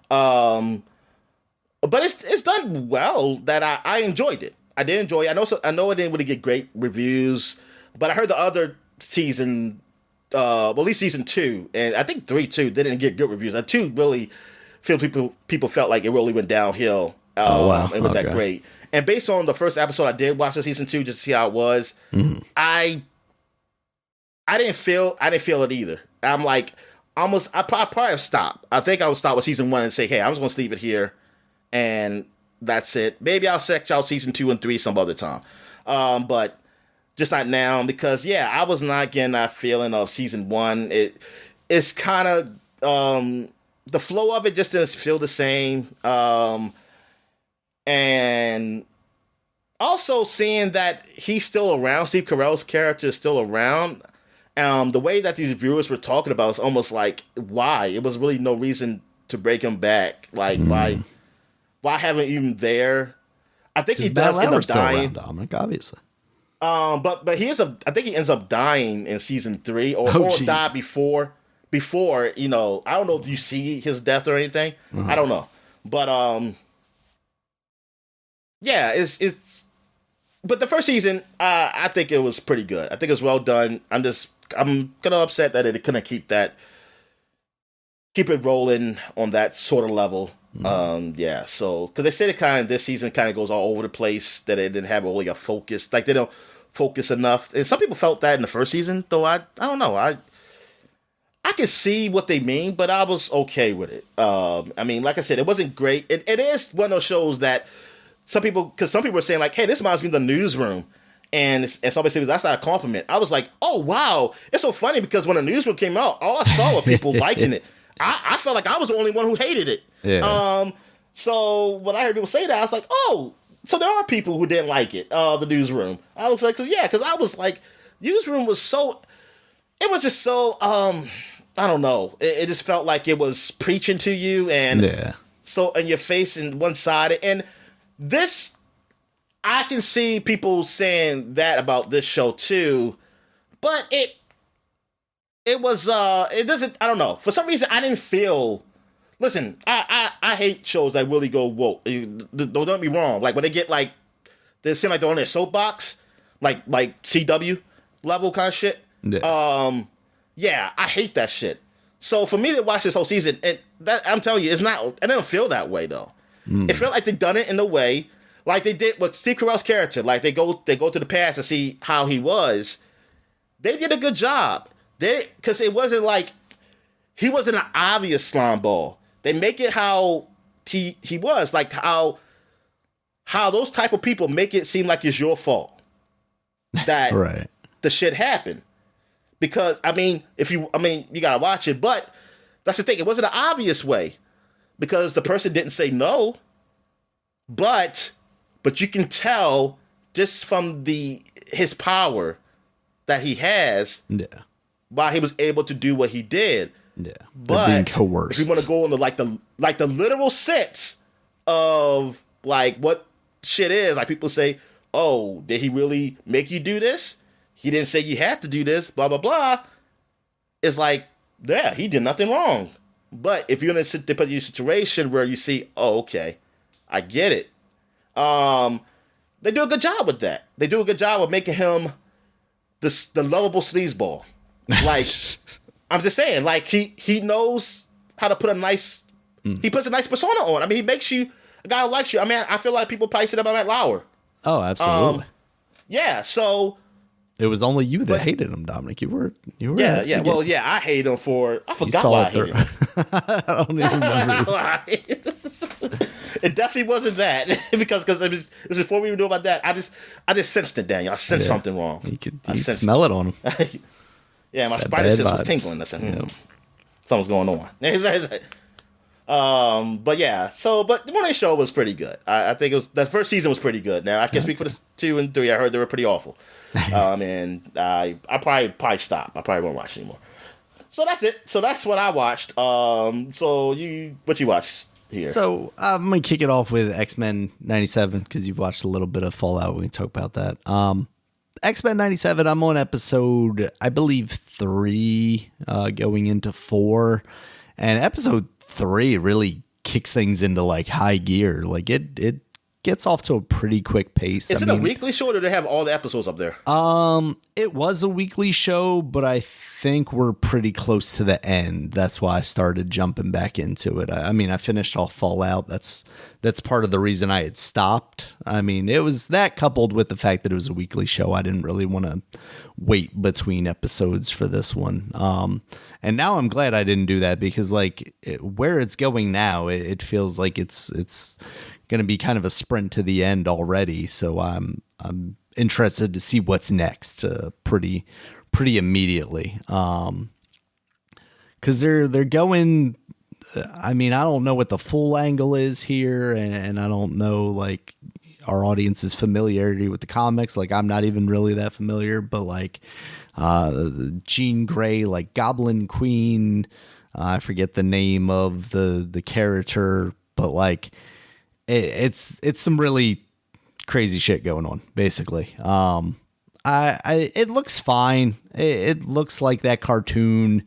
But it's done well. That I enjoyed it. I did enjoy it. I know it didn't really get great reviews, but I heard the other season, at least season 2, and I think 3 too, didn't get good reviews. 2 really feel people felt like it really went downhill. It wasn't that great. And based on the first episode, I did watch the season 2 just to see how it was. I didn't feel it either. I'm like, I probably have stopped. I think I would stop with season 1 and say, hey, I'm just going to leave it here, and that's it. Maybe I'll check out season 2 and 3 some other time. But just not now, because I was not getting that feeling of season 1. It's kind of the flow of it just didn't feel the same. And also seeing that he's still around, Steve Carell's character is still around. The way that these viewers were talking about is almost like, why? It was really no reason to break him back. Like, why haven't you even there? I think he does end up dying. Around, Dominic, obviously. But I think he ends up dying in season 3 or died before, I don't know if you see his death or anything. I don't know. But, it's but the first season, I think it was pretty good. I think it was well done. I'm kind of upset that it couldn't keep it rolling on that sort of level. So because they said this season kind of goes all over the place, that it didn't have really a focus, like they don't focus enough. And some people felt that in the first season, though I don't know. I can see what they mean, but I was okay with it. I mean, like I said, it wasn't great. It is one of those shows that some people were saying like, hey, this reminds me of The Newsroom. And somebody said, that's not a compliment. I was like, oh, wow. It's so funny because when The Newsroom came out, all I saw were people liking it. I felt like I was the only one who hated it. Yeah. So when I heard people say that, I was like, oh, so there are people who didn't like it, The Newsroom. I was like, because I was like, Newsroom was just so, I don't know. It just felt like it was preaching to you and so, and you're facing one side. And this, I can see people saying that about this show too, but it was, it doesn't, I don't know. For some reason, I didn't feel, listen, I hate shows that really go woke. Don't get me wrong. Like when they get like, they seem like they're on their soapbox, like CW level kind of shit. Yeah. I hate that shit. So for me to watch this whole season, I'm telling you, it didn't feel that way though. It felt like they done it in a way like they did with Steve Carell's character. Like they go to the past to see how he was. They did a good job. Because it wasn't like he wasn't an obvious slime ball. They make it how he was, like how those type of people make it seem like it's your fault that the shit happened. Because you gotta watch it, but that's the thing. It wasn't an obvious way because the person didn't say no, but you can tell just from his power that he has. why he was able to do what he did. Yeah, but being coerced. If you want to go into like the literal sense of like what shit is, like people say, oh, did he really make you do this? He didn't say you had to do this, blah blah blah. It's like, yeah, he did nothing wrong. But if you're in a situation where you see, oh, okay, I get it. They do a good job with that. They do a good job of making him the lovable sleazeball. Like, I'm just saying, like he knows how to put a nice. He puts a nice persona on. I mean, he makes you a guy who likes you. I mean, I feel like people probably said about Matt Lauer. Oh, absolutely. Yeah. So. It was only you that hated him, Dominic. You were. Yeah. Well, yeah, I hate him for. I forgot why I hated him. I don't even remember. It definitely wasn't that because it was before we even knew about that. I just sensed it, Daniel. I sensed something wrong. You could smell it on him. Yeah, my spider sense was tingling. I said, something's going on. But yeah, but the morning show was pretty good. I think it was that first season was pretty good. Now I can speak for the 2 and 3. I heard they were pretty awful. And I probably stop. I probably won't watch anymore. So that's it. So that's what I watched. So what you watched here? So I'm gonna kick it off with X-Men 97 because you've watched a little bit of Fallout. We can talk about that. X-Men 97. I'm on episode, I believe 3, going into 4, and episode 3 really kicks things into like high gear. Like it gets off to a pretty quick pace. Is it a weekly show, or do they have all the episodes up there? It was a weekly show, but I think we're pretty close to the end. That's why I started jumping back into it. I mean, I finished off Fallout. That's part of the reason I had stopped. I mean, it was that coupled with the fact that it was a weekly show. I didn't really want to wait between episodes for this one. And now I'm glad I didn't do that because like where it's going now, it feels like it's going to be kind of a sprint to the end already. So I'm interested to see what's next pretty immediately. Cause they're going, I mean, I don't know what the full angle is here. And I don't know like our audience's familiarity with the comics. Like I'm not even really that familiar, but like, Jean Grey, like Goblin Queen, I forget the name of the character, but like, it's some really crazy shit going on, basically. It looks fine. It looks like that cartoon,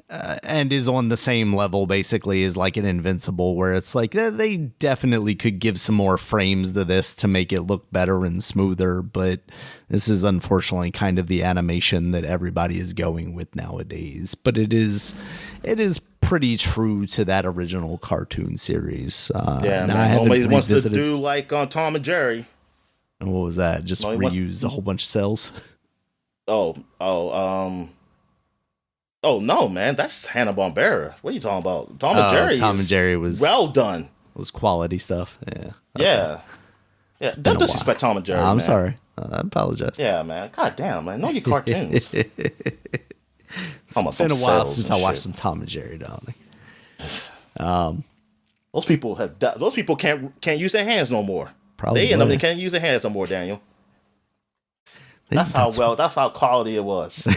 and is on the same level, basically, as like an Invincible, where it's like they definitely could give some more frames to this to make it look better and smoother, but this is unfortunately kind of the animation that everybody is going with nowadays. But it is pretty true to that original cartoon series. Yeah, man. Nobody wants to do like on Tom and Jerry. And what was that? Just reuse a whole bunch of cells? Oh, no, man. That's Hanna-Barbera. What are you talking about? Tom and Jerry was well done. It was quality stuff. Yeah. Okay. Yeah. Don't disrespect Tom and Jerry. I'm man. sorry. I apologize. Yeah, man. God damn, man. Know your cartoons. It's been a while since I watched some Tom and Jerry, Dominic. Those people can't use their hands no more. Probably they can't use their hands no more, Daniel. That's how quality it was.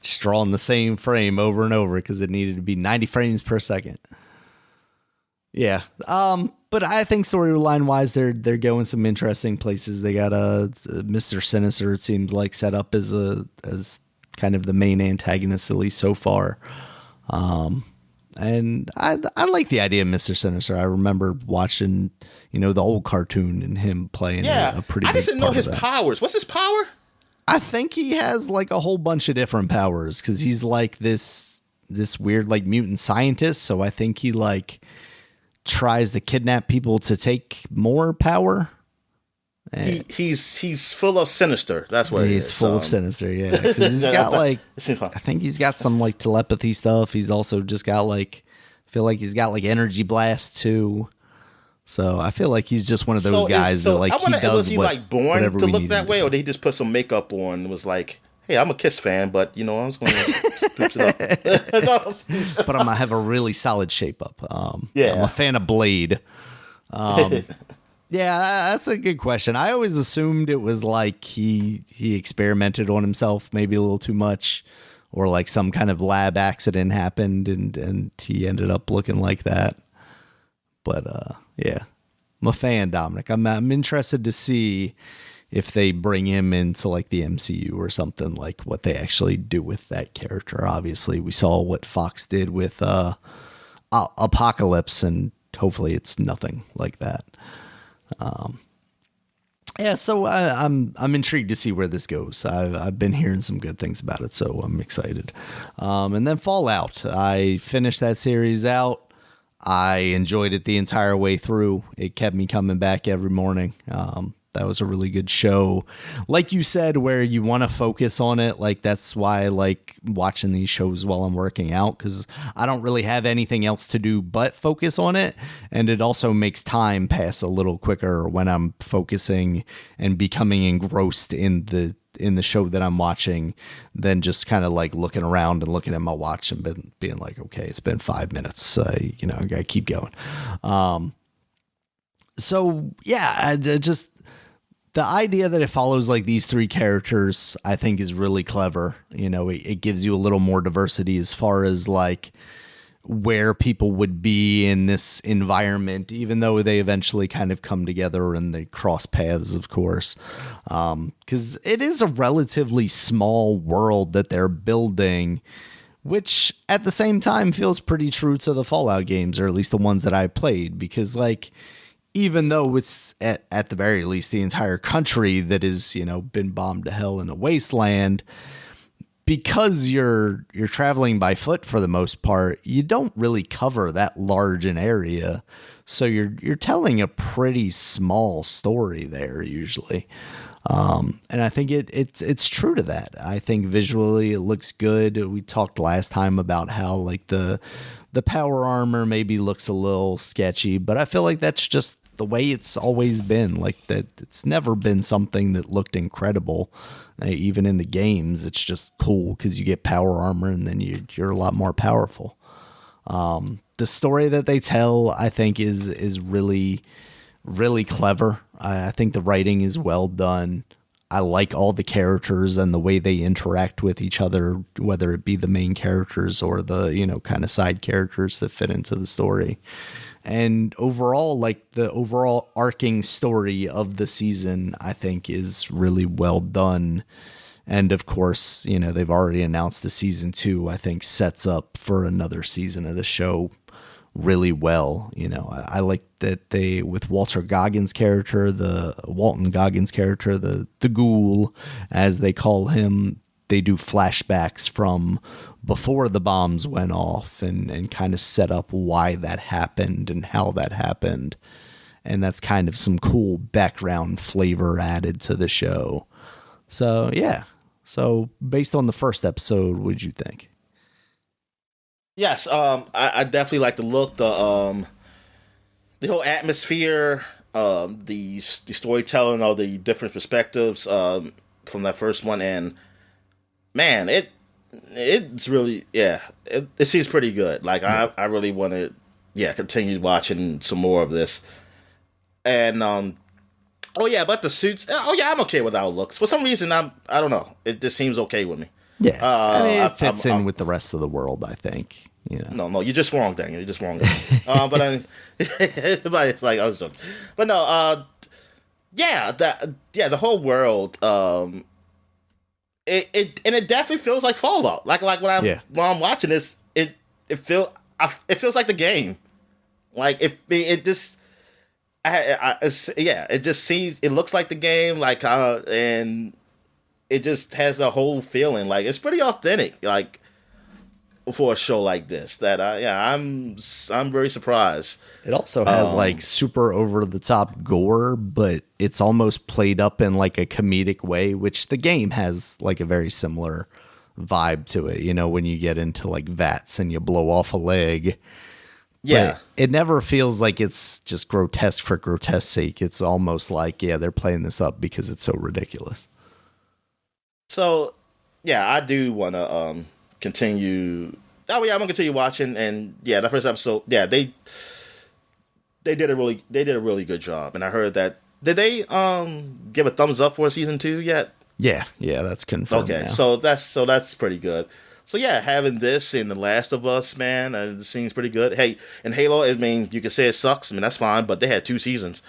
Just drawing the same frame over and over because it needed to be 90 frames per second. Yeah. But I think storyline wise, they're going some interesting places. They got Mr. Sinister, it seems like, set up as kind of the main antagonist, at least so far. And I like the idea of Mr. Sinister. I remember watching, the old cartoon and him playing a pretty big part. I didn't know his powers. What's his power? I think he has like a whole bunch of different powers because he's like this weird like mutant scientist. So I think he like tries to kidnap people to take more power. He's full of sinister. That's what he's full of sinister. Yeah, because he's got like I think he's got some like telepathy stuff. He's also just got like feel like he's got like energy blast too. So I feel like he's just one of those guys that like he does. Was he like born to look that way, or did he just put some makeup on and was like, "Hey, I'm a Kiss fan, but I'm just going to spoops it up." But I'm gonna have a really solid shape up. I'm a fan of Blade. Yeah, that's a good question. I always assumed it was like he experimented on himself maybe a little too much, or like some kind of lab accident happened and he ended up looking like that. But yeah, I'm a fan, Dominic. I'm interested to see if they bring him into like the MCU or something, like what they actually do with that character. Obviously, we saw what Fox did with Apocalypse, and hopefully it's nothing like that. Yeah, so I'm intrigued to see where this goes. I've been hearing some good things about it, so I'm excited. And then Fallout, I finished that series out. I enjoyed it the entire way through. It kept me coming back every morning. That was a really good show. Like you said, where you want to focus on it. Like, that's why I like watching these shows while I'm working out, because I don't really have anything else to do but focus on it. And it also makes time pass a little quicker when I'm focusing and becoming engrossed in the show that I'm watching than just kind of like looking around and looking at my watch and being like, okay, it's been 5 minutes. I gotta keep going. So yeah, I just, the idea that it follows like these three characters, I think is really clever. It gives you a little more diversity as far as like where people would be in this environment, even though they eventually kind of come together and they cross paths, of course. Because it is a relatively small world that they're building, which at the same time feels pretty true to the Fallout games, or at least the ones that I played, because like, even though it's at the very least the entire country that is, been bombed to hell in a wasteland, because you're traveling by foot for the most part, you don't really cover that large an area. So you're telling a pretty small story there usually. And I think it's true to that. I think visually it looks good. We talked last time about how like the power armor maybe looks a little sketchy, but I feel like that's just the way it's always been. Like, that it's never been something that looked incredible. Even in the games, it's just cool because you get power armor and then you're a lot more powerful. The story that they tell, I think, is really, really clever. I think the writing is well done. I like all the characters and the way they interact with each other, whether it be the main characters or the, kind of side characters that fit into the story. And overall, like the overall arcing story of the season, I think is really well done. And of course, they've already announced the season 2, I think sets up for another season of the show really well. I like that they, with Walton Goggins' character, the ghoul, as they call him, they do flashbacks from before the bombs went off and kind of set up why that happened and how that happened. And that's kind of some cool background flavor added to the show. So, yeah. So, based on the first episode, what did you think? Yes, I definitely like the look, the whole atmosphere, the storytelling, all the different perspectives from that first one, and man, it's really, yeah, it seems pretty good. Like, I really want to, continue watching some more of this. And oh yeah, but the suits, oh yeah, I'm okay with how it looks. For some reason, I don't know, it just seems okay with me. Yeah, I mean, it fits in with the rest of the world, I think. No, you're just wrong, Daniel. You're just wrong. But it's like I was joking. But no, the whole world, it definitely feels like Fallout. Like when I'm watching this, it feels like the game. Like it just. It just seems, it looks like the game, like and it just has the whole feeling. Like, it's pretty authentic, like, for a show like this. That I'm very surprised. It also has like super over the top gore, but it's almost played up in like a comedic way, which the game has like a very similar vibe to it. When you get into like vats and you blow off a leg. Yeah, but it never feels like it's just grotesque for grotesque sake. It's almost like, they're playing this up because it's so ridiculous. So, I do want to continue. Oh yeah, I'm gonna continue watching, and the first episode, they did a really good job, and I heard that. Did they give a thumbs up for season 2 yet? Yeah, that's confirmed. Okay, now. so that's pretty good. So yeah, having this in The Last of Us, man, it seems pretty good. Hey, and Halo, I mean, you can say it sucks. I mean, that's fine, but they had 2 seasons.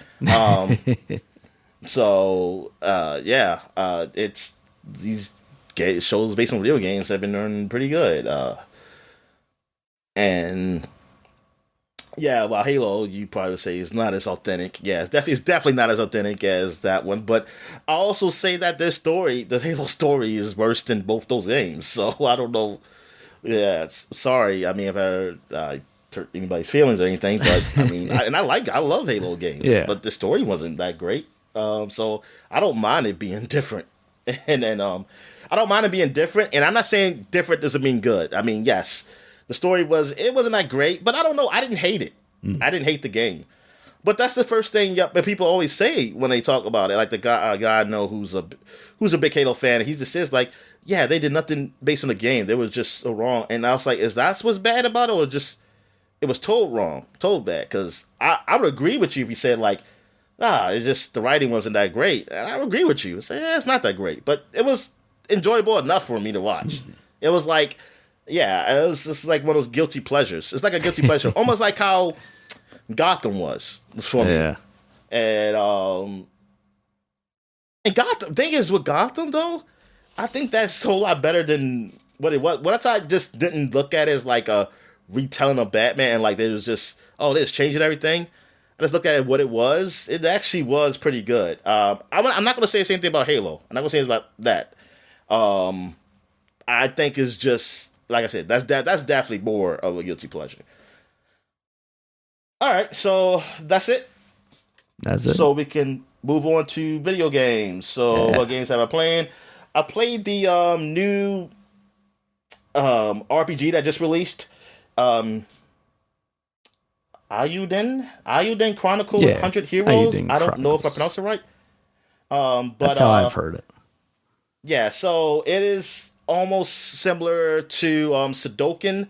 So yeah, it's these shows based on video games have been doing pretty good. And yeah, well, Halo, you probably would say is not as authentic. Yeah, it's definitely not as authentic as that one. But I also say that the Halo story, is worse than both those games. So I don't know. Yeah, sorry. I mean, if I hurt anybody's feelings or anything, but I mean, I love Halo games. Yeah. But the story wasn't that great. So I don't mind it being different. And then I don't mind it being different. And I'm not saying different doesn't mean good. I mean, yes. The story wasn't that great, but I don't know. I didn't hate it. I didn't hate the game. But that's the first thing that people always say when they talk about it. Like the guy I know who's a big Halo fan, he just says like, yeah, they did nothing based on the game. They was just so wrong. And I was like, is that what's bad about it, or just it was told wrong, told bad? Because I would agree with you if you said like, it's just the writing wasn't that great. And I would agree with you. Say, it's not that great, but it was enjoyable enough for me to watch. It was like. Yeah, it was just like one of those guilty pleasures. It's like a guilty pleasure, almost like how Gotham was for me. Yeah. And Gotham. Thing is with Gotham though, I think that's a whole lot better than what it was. What I just didn't look at it as like a retelling of Batman, and like they was just they're just changing everything. I just looked at it what it was. It actually was pretty good. I'm not going to say the same thing about Halo. I'm not going to say about that. I think it's just. Like I said, that's definitely more of a guilty pleasure. All right, so that's it. That's it. So we can move on to video games. So what games have I played? I played the new RPG that just released. Eiyuuden Chronicle 100 Heroes. I don't know if I pronounced it right. But that's how I've heard it. Yeah, so it is almost similar to Sudoken,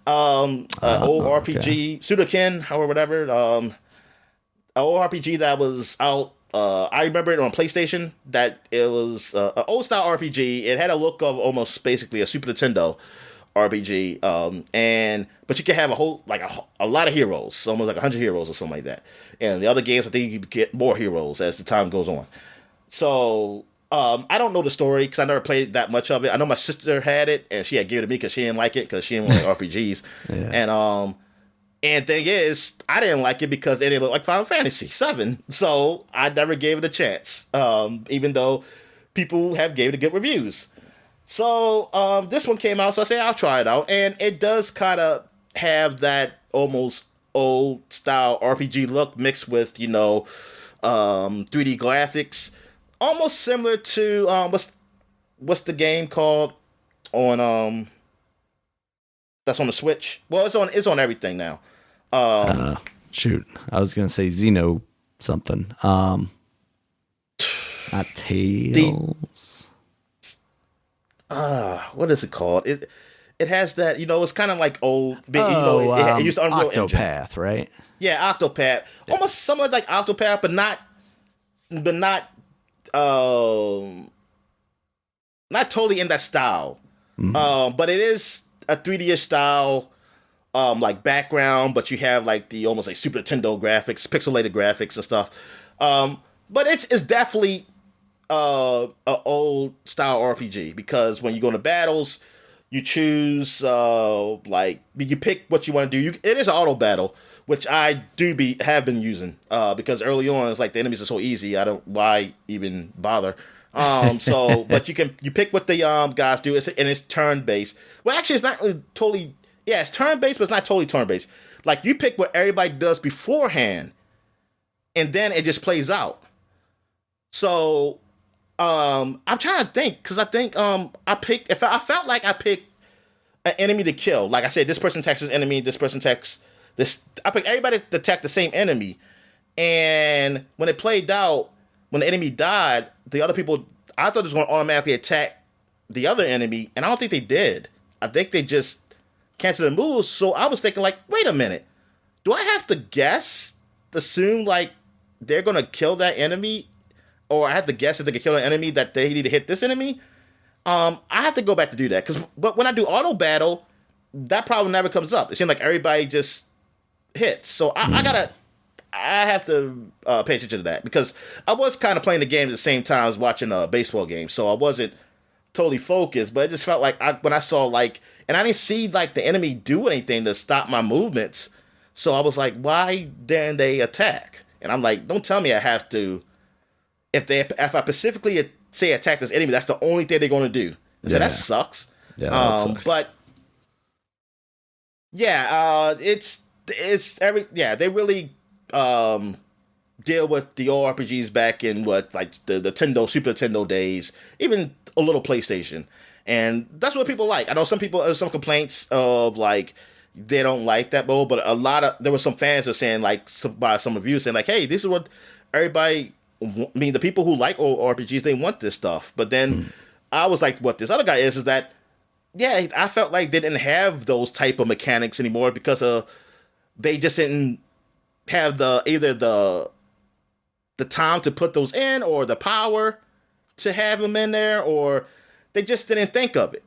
old RPG, Sudoken or whatever. An old RPG that was out. I remember it on PlayStation. That it was an old style RPG. It had a look of almost basically a Super Nintendo RPG. But you can have a lot of heroes, almost like 100 heroes or something like that. And the other games, I think you could get more heroes as the time goes on. So. I don't know the story because I never played that much of it. I know my sister had it and she had given it to me because she didn't like it because she didn't like RPGs. Yeah. And thing is, I didn't like it because it didn't look like Final Fantasy VII, so I never gave it a chance. Even though people have gave it good reviews. So this one came out, so I said I'll try it out, and it does kind of have that almost old style RPG look mixed with 3D graphics. Almost similar to what's the game called on that's on the Switch? Well, it's on everything now. Shoot, I was gonna say Xeno something. Not Tales. What is it called? It has that it's kind of like old. It used to Unreal Octopath, Engine. Right? Yeah, Octopath. Yeah. Almost somewhat like Octopath, but not not totally in that style. Mm-hmm. But it is a 3D style, like background, but you have like the almost like Super Nintendo graphics, pixelated graphics and stuff. But it's definitely a old style RPG because when you go into battles, you choose you pick what you want to do. It is an auto battle, which I have been using because early on it's like the enemies are so easy. Why even bother? But you pick what the guys do, and it's turn based. Well, actually, it's not really totally. Yeah, it's turn based, but it's not totally turn based. Like you pick what everybody does beforehand, and then it just plays out. So I'm trying to think because I think I picked. If I felt like I picked an enemy to kill, like I said, this person attacks this enemy, this person attacks this. I picked everybody to attack the same enemy, and when it played out, when the enemy died, the other people, I thought it was going to automatically attack the other enemy, and I don't think they did. I think they just canceled the moves. So I was thinking, like, wait a minute, do I have to guess assume like they're gonna kill that enemy, or I have to guess if they can kill an enemy that they need to hit this enemy. I have to go back to do that but when I do auto battle, that problem never comes up. It seems like everybody just hits. So I have to pay attention to that, because I was kind of playing the game at the same time as watching a baseball game, so I wasn't totally focused. But it just felt like when I saw like, and I didn't see like the enemy do anything to stop my movements, so I was like, why didn't they attack? And I'm like, don't tell me I have to. If I specifically say attack this enemy, that's the only thing they're going to do. So that sucks. Yeah, that sucks. But yeah, they really deal with the old RPGs back in like the Nintendo, Super Nintendo days, even a little PlayStation, and that's what people like. I know some people have some complaints of like they don't like that mode, but there were some fans who were saying like by some reviews saying like, hey, this is what everybody. I mean, the people who like old RPGs, they want this stuff. But then I was like, what this other guy is that, yeah, I felt like they didn't have those type of mechanics anymore because they just didn't have either the time to put those in, or the power to have them in there, or they just didn't think of it,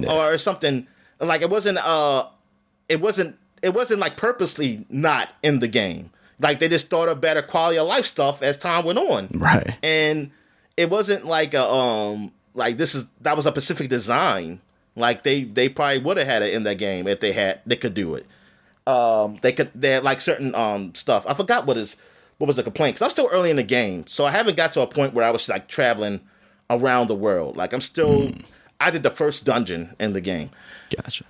or something. Like it wasn't like purposely not in the game. Like they just thought of better quality of life stuff as time went on, right? And it wasn't like that was a specific design. Like they probably would have had it in that game if they could do it. They had like certain stuff. I forgot what was the complaint, because I'm still early in the game, so I haven't got to a point where I was like traveling around the world. Like I'm still, I did the first dungeon in the game. Gotcha.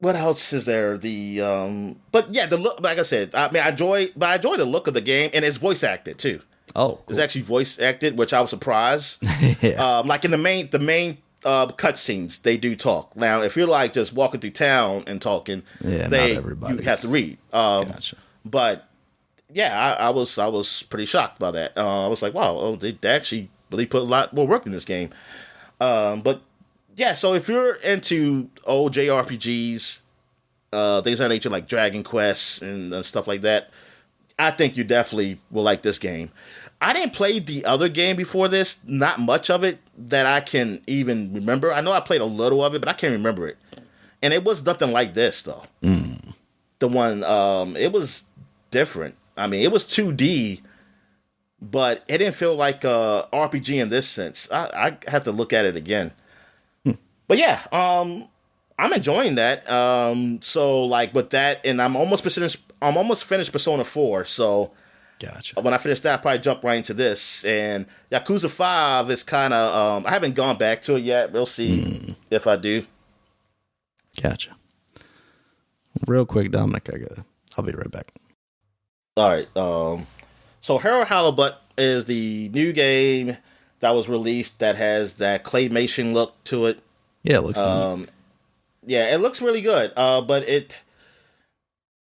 What else is there? But yeah, the look. Like I said, I mean, I enjoy the look of the game, and it's voice acted too. Oh, cool. It's actually voice acted, which I was surprised. Yeah. Like in the main cutscenes, they do talk. Now, if you're like just walking through town and talking, you have to read. Gotcha. But yeah, I was pretty shocked by that. I was like, wow, they actually really put a lot more work in this game. But yeah, so if you're into old JRPGs, things of that nature, like Dragon Quest and stuff like that, I think you definitely will like this game. I didn't play the other game before this, not much of it that I can even remember. I know I played a little of it, but I can't remember it. And it was nothing like this, though. The one, it was different. I mean, it was 2D, but it didn't feel like a RPG in this sense. I have to look at it again. But yeah, I'm enjoying that. So like with that, and I'm almost finished Persona 4. So gotcha. When I finish that, I'll probably jump right into this. And Yakuza 5 is kind of I haven't gone back to it yet. We'll see if I do. Gotcha. Real quick, Dominic, I'll be right back. All right. So Hero Halibut is the new game that was released that has that claymation look to it. Yeah, it looks neat. Yeah, it looks really good. But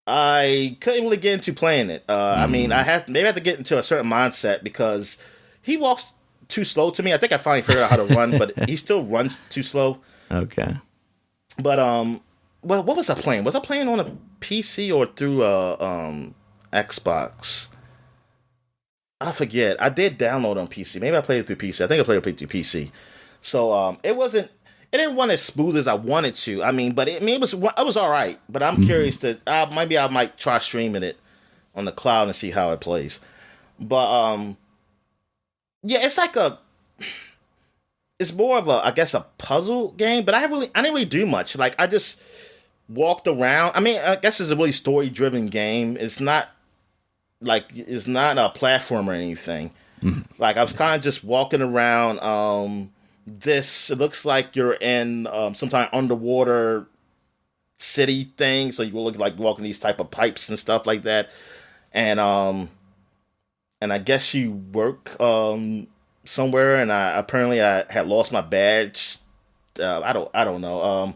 I couldn't really get into playing it. I mean, I have to get into a certain mindset, because he walks too slow to me. I think I finally figured out how to run, but he still runs too slow. Okay. But well, what was I playing? Was I playing on a PC or through Xbox? I forget. I did download on PC. Maybe I played it through PC. I think I played it through PC. So it didn't run as smooth as I wanted to. I mean, it was all right. But I'm curious to maybe I might try streaming it on the cloud and see how it plays. But yeah, it's more of a, I guess, a puzzle game. But I didn't really do much. Like I just walked around. I mean, I guess it's a really story driven game. It's not a platform or anything. Like I was kind of just walking around. It looks like you're in some kind of underwater city thing, so you will look like walking these type of pipes and stuff like that, and I guess you work somewhere, and I had lost my badge. I don't know,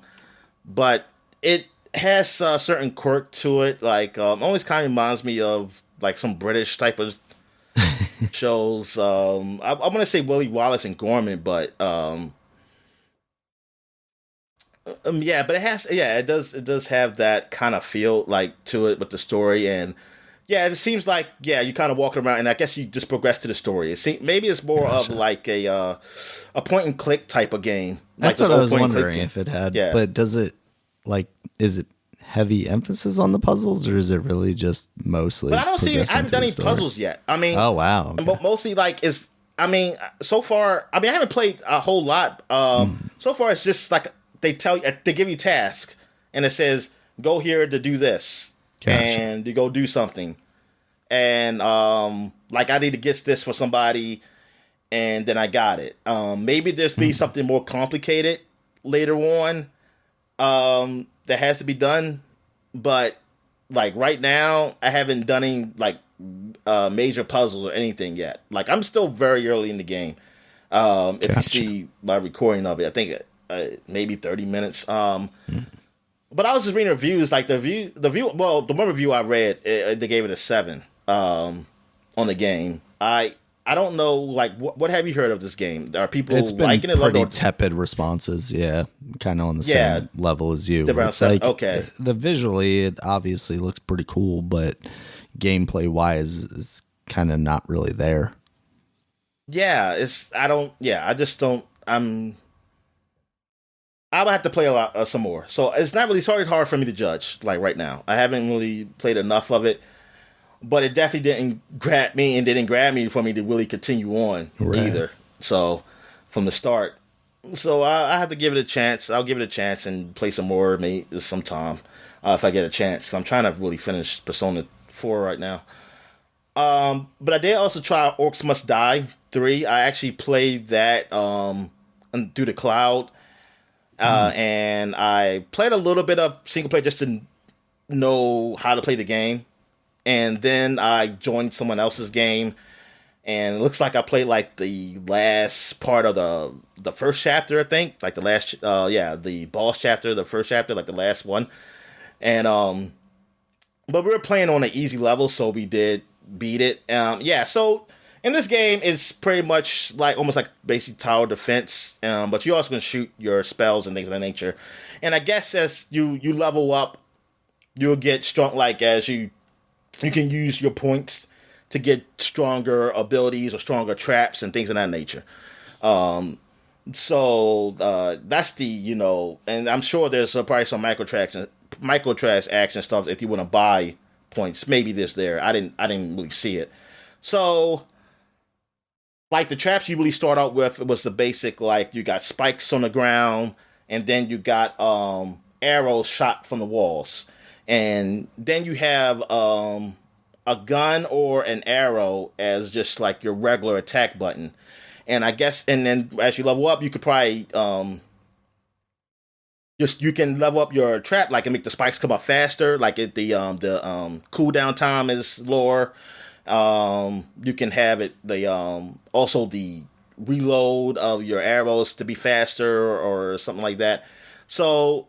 but it has a certain quirk to it. Like always kind of reminds me of like some British type of shows. I'm gonna say Willie Wallace and Gorman, but Yeah, but it does have that kind of feel like to it with the story, and yeah, it seems like you kind of walking around, and I guess you just progress to the story. Maybe it's more of Gotcha. like a point and click type of game, like That's those what I old was point and click wondering games. if it had, Yeah, but does it like is it heavy emphasis on the puzzles or is it really just but mostly I don't see. I progressing haven't done through the any story? puzzles yet. I mean, Oh wow. Okay. mostly like is. I mean, so far, I haven't played a whole lot. Mm, So far, it's just like they give you tasks, and it says go here to do this, gotcha. and you go do something, and like I need to get this for somebody, and then I got it. Maybe there's be Mm, something more complicated later on that has to be done, but like right now, I haven't done any like major puzzles or anything yet. Like I'm still very early in the game. If you gotcha. see my recording of it, I think maybe 30 minutes. Mm. But I was just reading reviews. Like well, the one review I read, they gave it a 7 on the game. I don't know. Like, what have you heard of this game? Are It's people been liking it? Loving pretty it? tepid responses. Yeah, kind of on the Yeah, same level as you. around It's 7. like Okay. the visually, it obviously looks pretty cool, but gameplay wise, it's kind of not really there. Yeah, it's. I don't. Yeah, I just don't. I would have to play a lot some more. So it's not really hard for me to judge. Like right now, I haven't really played enough of it, but it definitely didn't grab me and didn't grab me for me to really continue on Right. either. So from the start, so I have to give it a chance. I'll give it a chance and play some more, maybe sometime if I get a chance. 'Cause I'm trying to really finish Persona 4 right now. But I did also try Orcs Must Die 3. I actually played that through the cloud, Mm, and I played a little bit of single player just to know how to play the game. And then I joined someone else's game, and it looks like I played like the last part of the first chapter. I think like the last, the boss chapter, the first chapter, like the last one. And but we were playing on an easy level, so we did beat it. Yeah, so in this game, it's pretty much like almost like basic tower defense, but you also can shoot your spells and things of that nature. And I guess as you level up, you'll get strong. Like as you can use your points to get stronger abilities or stronger traps and things of that nature. So that's the and I'm sure there's probably some microtransaction stuff if you want to buy points. Maybe this there. I didn't really see it. So like the traps you really start out with, it was the basic like you got spikes on the ground, and then you got arrows shot from the walls, and then you have a gun or an arrow as just like your regular attack button. And I guess, and then as you level up, you could probably just you can level up your trap like and make the spikes come up faster. Like the cooldown time is lower. You can have it the also the reload of your arrows to be faster or something like that. So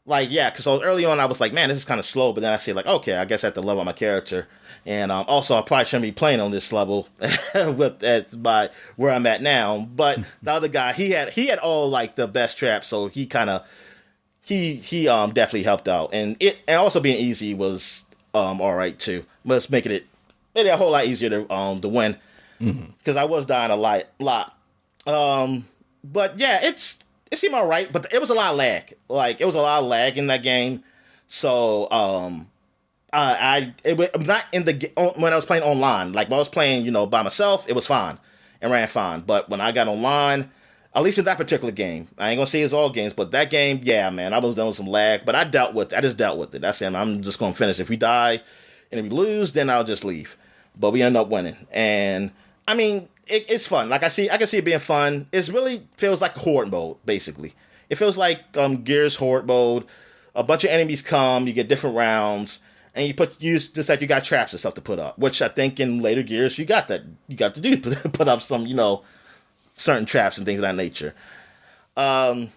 like yeah, because so early on I was like, man, this is kind of slow. But then I say like, okay, I guess I have to level up my character. And also, I probably shouldn't be playing on this level with by where I'm at now. But the other guy, he had all like the best traps, so he kind of he definitely helped out. And also being easy was all right too. But it's making it made it a whole lot easier to win mm, because I was dying lot. But yeah, it seemed all right, but it was a lot of lag. Like it was a lot of lag in that game. So I'm not in when I was playing online. Like when I was playing, by myself, it was fine and ran fine. But when I got online, at least in that particular game, I ain't gonna say it's all games, but that game, yeah, man, I was dealing with some lag. But I dealt with it. I just dealt with it. I said I'm just gonna finish. If we die and if we lose, then I'll just leave. But we end up winning, and I mean, it's fun. Like I can see it being fun. It really feels like horde mode, basically. It feels like Gears horde mode. A bunch of enemies come, you get different rounds, and use just like you got traps and stuff to put up. Which I think in later Gears you got to do put up some certain traps and things of that nature. Um,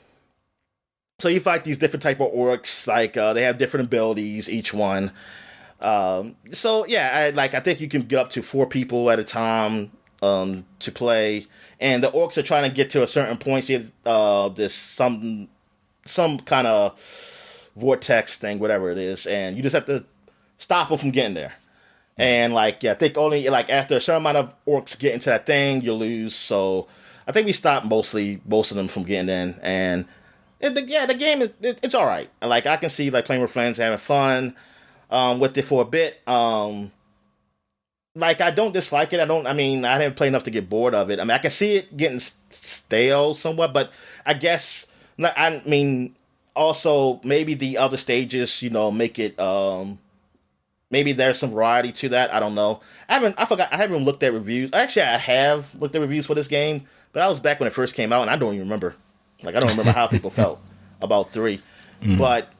so you fight these different type of orcs. Like they have different abilities, each one. So yeah, I think you can get up to 4 people at a time to play, and the orcs are trying to get to a certain point. So there's some kind of vortex thing, whatever it is, and you just have to stop them from getting there. And like, yeah, I think only like after a certain amount of orcs get into that thing, you lose. So I think we stopped most of them from getting in. And the game it's all right. Like I can see like playing with friends, having fun with it for a bit. Like I don't dislike it. I didn't play enough to get bored of it. I mean, I can see it getting stale somewhat, but I guess also maybe the other stages, make it. Maybe there's some variety to that. I don't know. I haven't looked at reviews. Actually, I have looked at reviews for this game, but that was back when it first came out, and I don't even remember. Like, I don't remember how people felt about 3. Mm. But,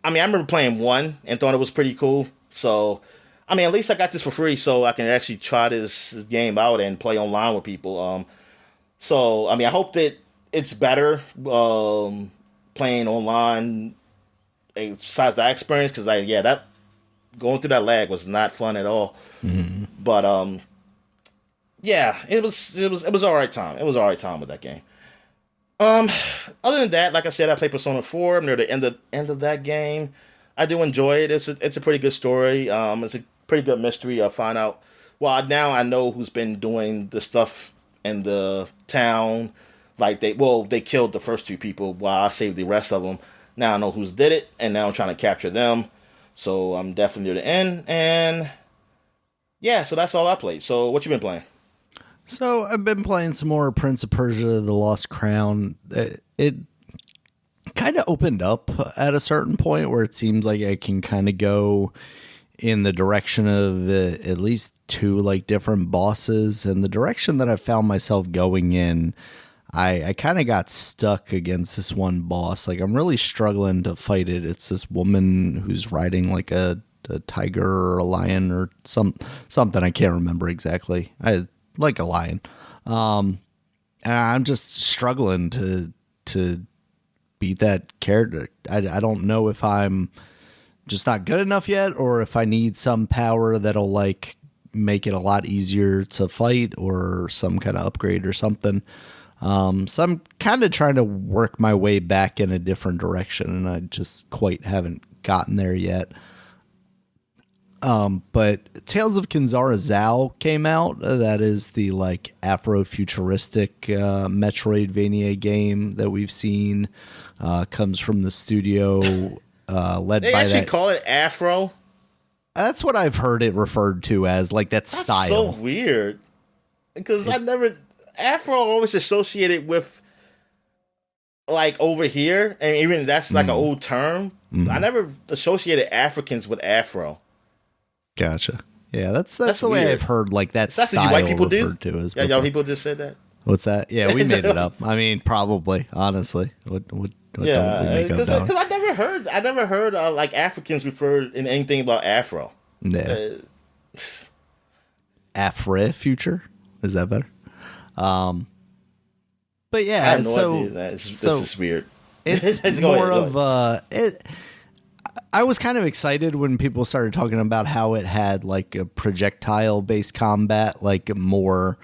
I remember playing 1 and thought it was pretty cool. So, at least I got this for free, so I can actually try this game out and play online with people. So, I hope that it's better playing online besides that experience, because, that going through that lag was not fun at all. Mm-hmm. But it was all right time. It was all right time with that game. Other than that, like I said, I played Persona 4. I'm near the end of that game. I do enjoy it. It's a pretty good story. It's a pretty good mystery. I find out. Well, now I know who's been doing the stuff in the town. Like they killed the first 2 people while I saved the rest of them. Now I know who's did it, and now I'm trying to capture them. So I'm definitely near the end, and yeah, so that's all I played. So what you been playing? So I've been playing some more Prince of Persia: The Lost Crown. It kind of opened up at a certain point where it seems like I can kind of go in the direction of at least 2 like different bosses, and the direction that I found myself going in, I kind of got stuck against this one boss. Like, I'm really struggling to fight it. It's this woman who's riding like a tiger or a lion or something. I can't remember exactly. I like a lion. And I'm just struggling to beat that character. I don't know if I'm just not good enough yet, or if I need some power that'll like make it a lot easier to fight, or some kind of upgrade or something. So I'm kind of trying to work my way back in a different direction, and I just quite haven't gotten there yet. But Tales of Kenzera Zao came out. That is the like Afro-futuristic Metroidvania game that we've seen. Comes from the studio led they by actually call it Afro? That's what I've heard it referred to as, like that style. So weird. Because Afro always associated with like over here, and even that's like an old term. I never associated Africans with Afro. Gotcha. Yeah, that's the way I've heard like that that's style what white people referred do? to as. Yeah, y'all people just said that. What's that? Yeah, we made it up. Probably, honestly. What yeah, because I never heard like Africans referred in anything about Afro. Yeah. Afro future, is that better? But yeah, I have no idea. This is weird. It's more of it. I was kind of excited when people started talking about how it had like a projectile-based combat, like more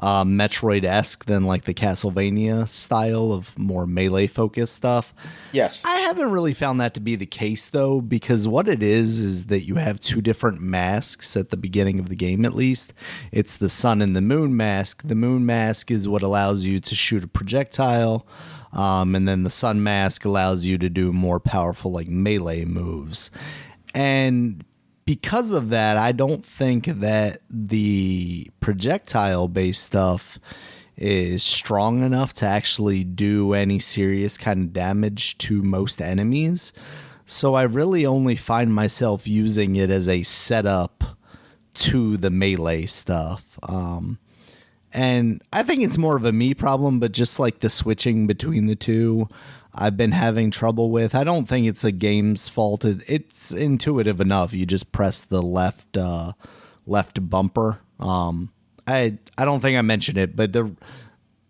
Metroid-esque than like the Castlevania style of more melee-focused stuff. Yes. I haven't really found that to be the case, though, because what it is that you have 2 different masks at the beginning of the game, at least. It's the sun and the moon mask. The moon mask is what allows you to shoot a projectile, and then the sun mask allows you to do more powerful like melee moves. And because of that, I don't think that the projectile-based stuff is strong enough to actually do any serious kind of damage to most enemies. So I really only find myself using it as a setup to the melee stuff. And I think it's more of a me problem, but just like the switching between the 2, I've been having trouble with. I don't think it's a game's fault. It's intuitive enough. You just press the left bumper. I don't think I mentioned it, but the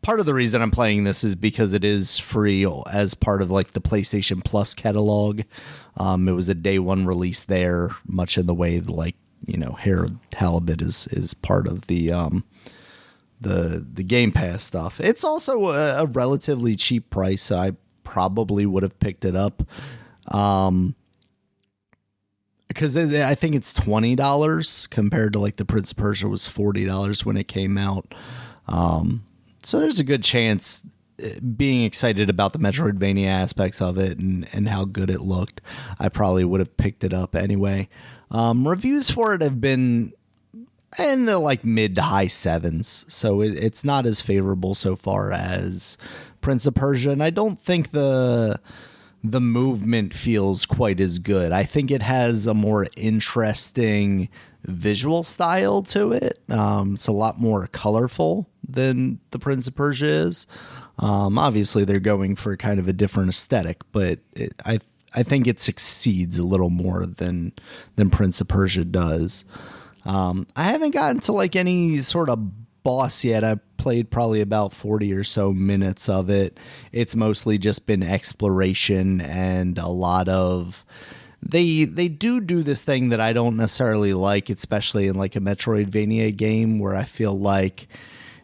part of the reason I'm playing this is because it is free as part of like the PlayStation Plus catalog. It was a day 1 release there, much in the way like, Harold Halibut is part of the Game Pass stuff. It's also a relatively cheap price, so I probably would have picked it up. Because I think it's $20 compared to like the Prince of Persia was $40 when it came out. So there's a good chance, being excited about the Metroidvania aspects of it and how good it looked, I probably would have picked it up anyway. Reviews for it have been in the like mid to high sevens, so it's not as favorable so far as Prince of Persia, and I don't think the movement feels quite as good. I think it has a more interesting visual style to it. It's a lot more colorful than the Prince of Persia is. Obviously, they're going for kind of a different aesthetic, but I think it succeeds a little more than Prince of Persia does. I haven't gotten to like any sort of boss yet. I played probably about 40 or so minutes of it. It's mostly just been exploration and a lot of they do this thing that I don't necessarily like, especially in like a Metroidvania game where I feel like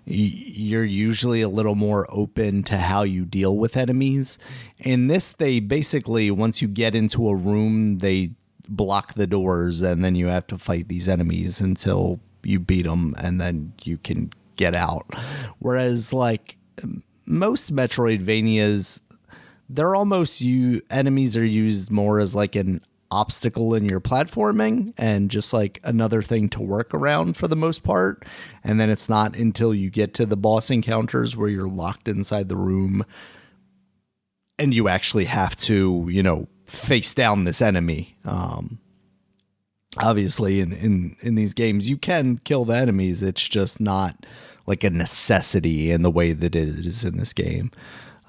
you're usually a little more open to how you deal with enemies. In this, they basically, once you get into a room, they block the doors and then you have to fight these enemies until you beat them and then you can get out. Whereas like most Metroidvanias, they're almost enemies are used more as like an obstacle in your platforming and just like another thing to work around for the most part. And then it's not until you get to the boss encounters where you're locked inside the room and you actually have to, face down this enemy. Obviously in these games, you can kill the enemies. It's just not like a necessity in the way that it is in this game.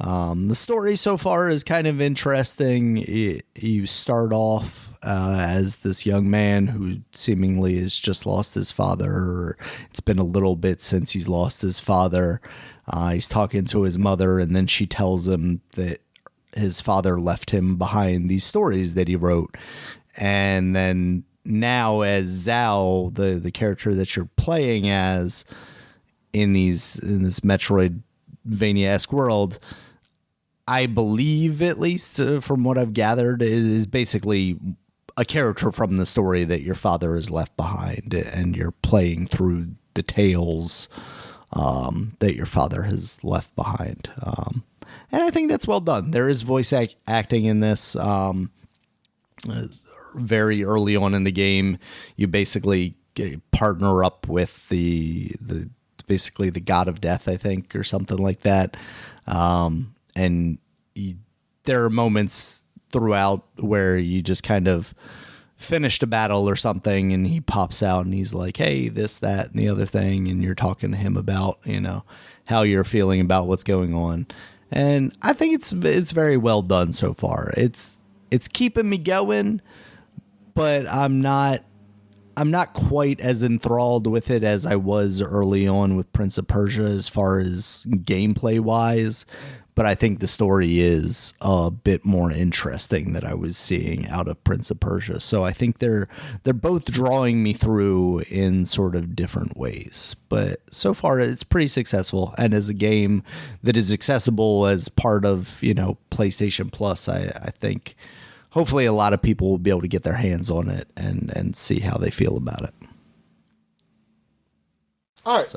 The story so far is kind of interesting. You start off as this young man who seemingly has just lost his father. Or it's been a little bit since he's lost his father. He's talking to his mother, and then she tells him that his father left him behind these stories that he wrote. And then now as Zhao, the character that you're playing as in this Metroidvania-esque world, I believe, at least from what I've gathered, is basically a character from the story that your father has left behind, and you're playing through the tales that your father has left behind. And I think that's well done. There is voice acting in this. Very early on in the game, you basically partner up with the basically the god of death, I think, or something like that. And there are moments throughout where you just kind of finished a battle or something and he pops out and he's like, hey, this, that, and the other thing. And you're talking to him about, how you're feeling about what's going on. And I think it's very well done so far. It's keeping me going, but I'm not quite as enthralled with it as I was early on with Prince of Persia as far as gameplay wise. But I think the story is a bit more interesting than I was seeing out of Prince of Persia. So I think they're both drawing me through in sort of different ways. But so far it's pretty successful. And as a game that is accessible as part of, PlayStation Plus, I think hopefully a lot of people will be able to get their hands on it and see how they feel about it. All right.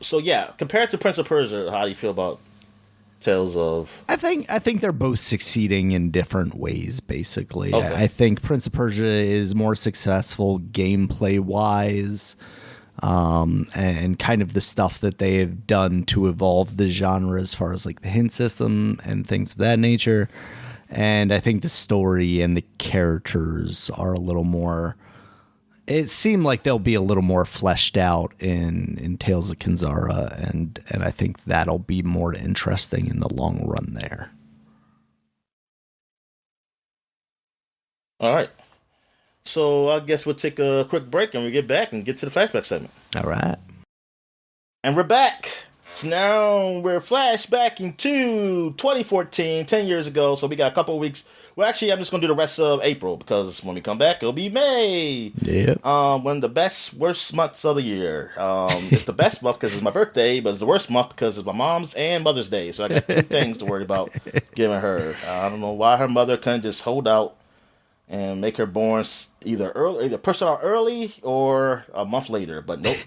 So yeah, compared to Prince of Persia, how do you feel about Tales of? I think they're both succeeding in different ways, basically. Okay. I think Prince of Persia is more successful gameplay wise, and kind of the stuff that they have done to evolve the genre as far as like the hint system and things of that nature. And I think the story and the characters are a little more. It seemed like they'll be a little more fleshed out in Tales of Kenzera, and I think that'll be more interesting in the long run there. All right. So I guess we'll take a quick break and we get back and get to the flashback segment. All right. And we're back. So now we're flashbacking to 2014, 10 years ago. So we got a couple of weeks. Well, actually, I'm just going to do the rest of April because when we come back, it'll be May. Yeah. One of the worst months of the year. It's the best month because it's my birthday, but it's the worst month because it's my mom's and Mother's Day. So I got two things to worry about giving her. I don't know why her mother couldn't just hold out and make her born either push it out early or a month later. But nope.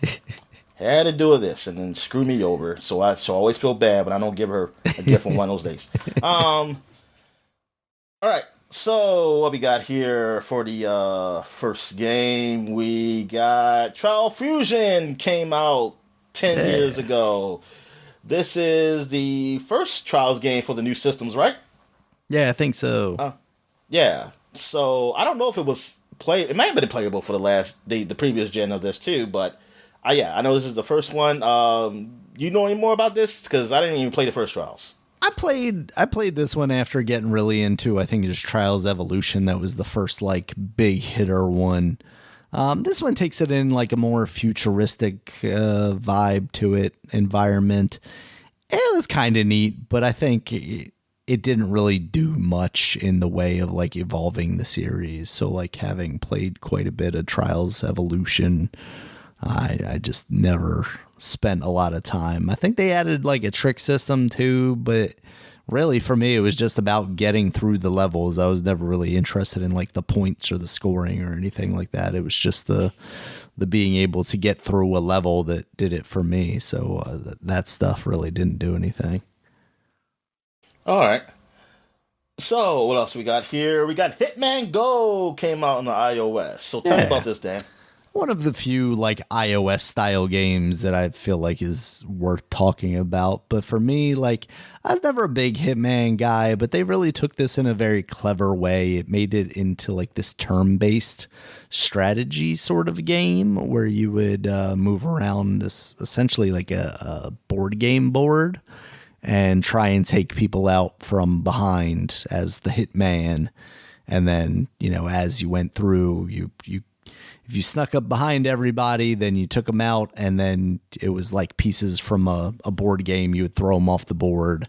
Had to do with this and then screw me over. So I always feel bad when I don't give her a gift on one of those days. All right, so what we got here for the first game? We got Trial Fusion came out 10 years ago. This is the first Trials game for the new systems, right? Yeah, I think so. Yeah, so I don't know if it was it might have been playable for the previous gen of this too, but yeah, I know this is the first one. You know any more about this? Because I didn't even play the first Trials. I played this one after getting really into, I think, just Trials Evolution. That was the first like big hitter one. This one takes it in like a more futuristic vibe to it, environment. It was kind of neat, but I think it didn't really do much in the way of like evolving the series. So like having played quite a bit of Trials Evolution, I just never spent a lot of time. I think they added like a trick system too, but really for me it was just about getting through the levels. I was never really interested in like the points or the scoring or anything like that. It was just the being able to get through a level that did it for me. So that stuff really didn't do anything. All right. So what else we got here? We got Hitman Go came out on the iOS. So tell me about this, Dan. One of the few like iOS style games that I feel like is worth talking about. But for me, like I was never a big Hitman guy, but they really took this in a very clever way. It made it into like this turn-based strategy sort of game where you would move around this essentially like a board game board and try and take people out from behind as the Hitman. And then, you know, as you went through, if you snuck up behind everybody, then you took them out, and then it was like pieces from a board game. You would throw them off the board.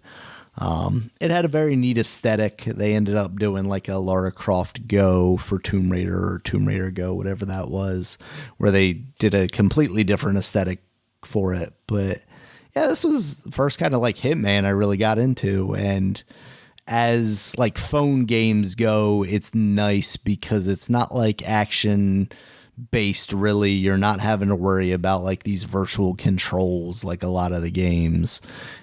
It had a very neat aesthetic. They ended up doing like a Lara Croft Go for Tomb Raider or Tomb Raider Go, whatever that was, where they did a completely different aesthetic for it. But yeah, this was the first kind of like Hitman I really got into. And as like phone games go, it's nice because it's not like action based really. You're not having to worry about like these virtual controls like a lot of the games,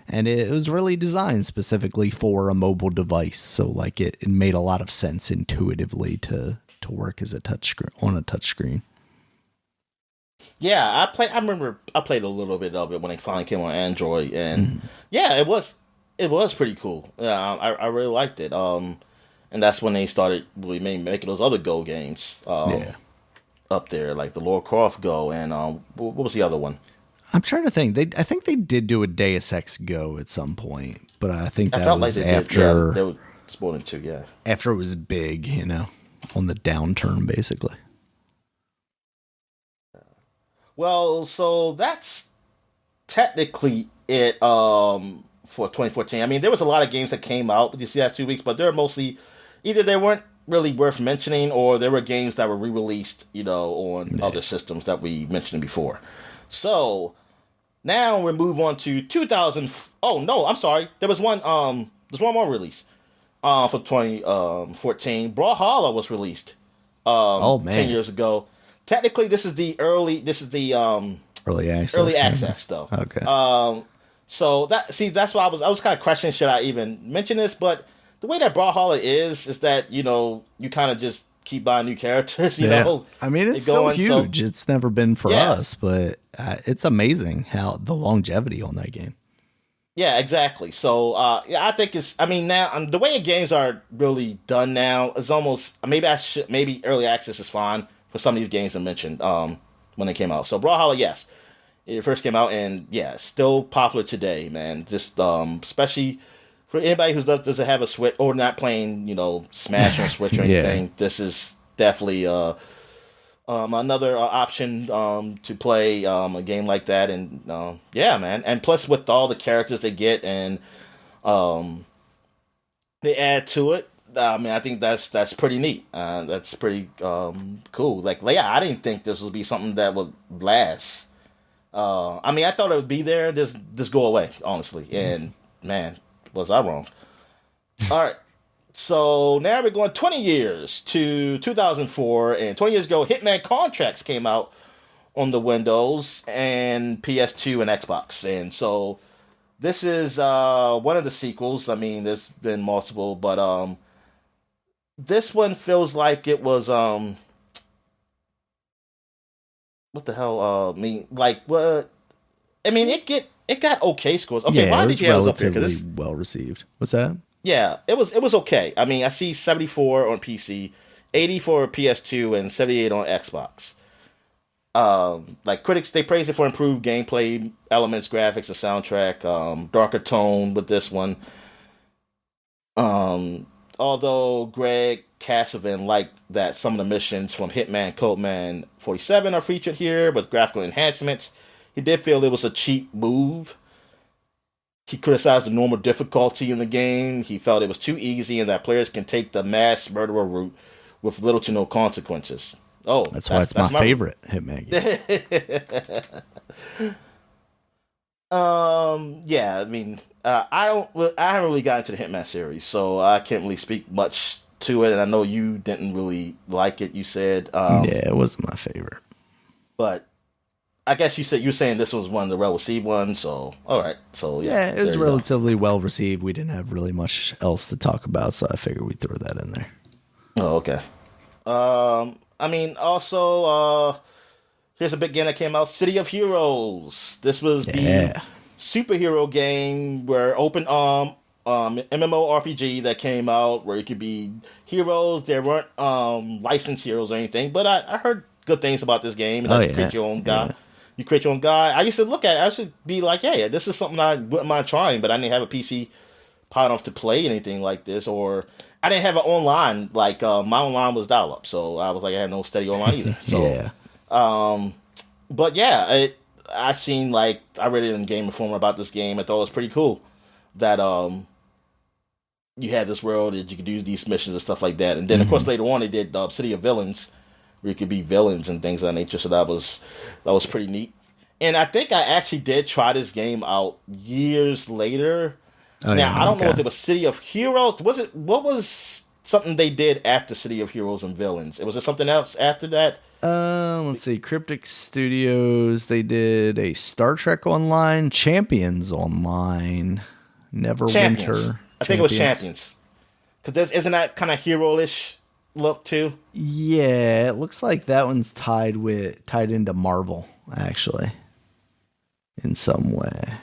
and it was really designed specifically for a mobile device, so like it made a lot of sense intuitively to work as a touchscreen. Yeah, I remember I played a little bit of it when it finally came on Android, and yeah, it was pretty cool. Yeah, I really liked it. And that's when they started really making those other Go games. Up there, like the Lara Croft Go, and what was the other one? I'm trying to think. I think they did do a Deus Ex Go at some point, but I think that was like after they were spawning too. Yeah, after it was big, you know, on the downturn, basically. Well, so that's technically it for 2014. I mean, there was a lot of games that came out these last 2 weeks, but they're mostly either they weren't really worth mentioning, or there were games that were re-released, you know, on other systems that we mentioned before. So now we move on to 2000. Oh no, I'm sorry. There's one more release for 2014. Brawlhalla was released 10 years ago. Technically, this is the early access though. Okay. So that's why I was kind of questioning, should I even mention this, but the way that Brawlhalla is that, you know, you kind of just keep buying new characters, you know. I mean, it's still huge. So, it's never been for us, but it's amazing how the longevity on that game. Yeah, exactly. So, I think now the way games are really done now is almost, maybe early access is fine for some of these games I mentioned when they came out. So, Brawlhalla, yes, it first came out, and yeah, still popular today, man. Just especially for anybody who doesn't have a Switch or not playing, you know, Smash or Switch or anything, this is definitely another option to play a game like that, and yeah, man. And plus, with all the characters they get and um, they add to it. I mean, I think that's pretty neat. That's pretty cool. Like, yeah, I didn't think this would be something that would last. I mean, I thought it would be there, just go away, honestly. And man, was I wrong? All right. So now we're going 20 years to 2004, and 20 years ago, Hitman Contracts came out on the Windows and PS2 and Xbox, and so this is one of the sequels. I mean, there's been multiple, but this one feels like it was what the hell? Mean like what? I mean, it got okay scores. Okay, Yeah, why it did was you have this up here? relatively Because well received. What's that? yeah, it was okay. I mean, I see 74 on PC, 80 for PS2, and 78 on Xbox. Like critics, they praise it for improved gameplay elements, graphics, and soundtrack. Darker tone with this one. Although Greg Cassavan liked that some of the missions from Hitman Codeman 47 are featured here with graphical enhancements, he did feel it was a cheap move. He criticized the normal difficulty in the game. He felt it was too easy and that players can take the mass murderer route with little to no consequences. Oh, That's why it's my favorite Hitman game. Yeah, I mean, I haven't really gotten into the Hitman series, so I can't really speak much to it. And I know you didn't really like it. You said, Yeah, it wasn't my favorite. but I guess you're saying this was one of the well received ones. So all right, so yeah, Yeah, it was there you go. relatively well received. We didn't have really much else to talk about, so I figured we'd throw that in there. Oh, okay. I mean, also, here's a big game that came out: City of Heroes. This was the Yeah. superhero game where open MMORPG that came out where you could be heroes. There weren't licensed heroes or anything, but I heard good things about this game. Oh That you yeah. create your own guy. Yeah. You create your own guy. I used to look at it. I should be like, yeah, this is something I wouldn't mind trying, but I didn't have a PC power enough to play anything like this, or I didn't have an online. Like my online was dial up, so I was like, I had no steady online either. So, Yeah. but yeah, I seen like I read it in Game Informer about this game. I thought it was pretty cool that you had this world that you could do these missions and stuff like that. And then of course Mhm. later on they did City of Villains, where you could be villains and things of that nature. So that was pretty neat. And I think I actually did try this game out years later. Oh Now I yeah. don't know Okay. if it was City of Heroes. Was it what was something they did after City of Heroes and Villains? Was it something else after that? Let's see. Cryptic Studios. They did a Star Trek Online, Champions Online, Champions. Neverwinter. I think it was Champions. Because isn't that kind of hero-ish look too? Yeah, it looks like that one's tied into Marvel actually, in some way.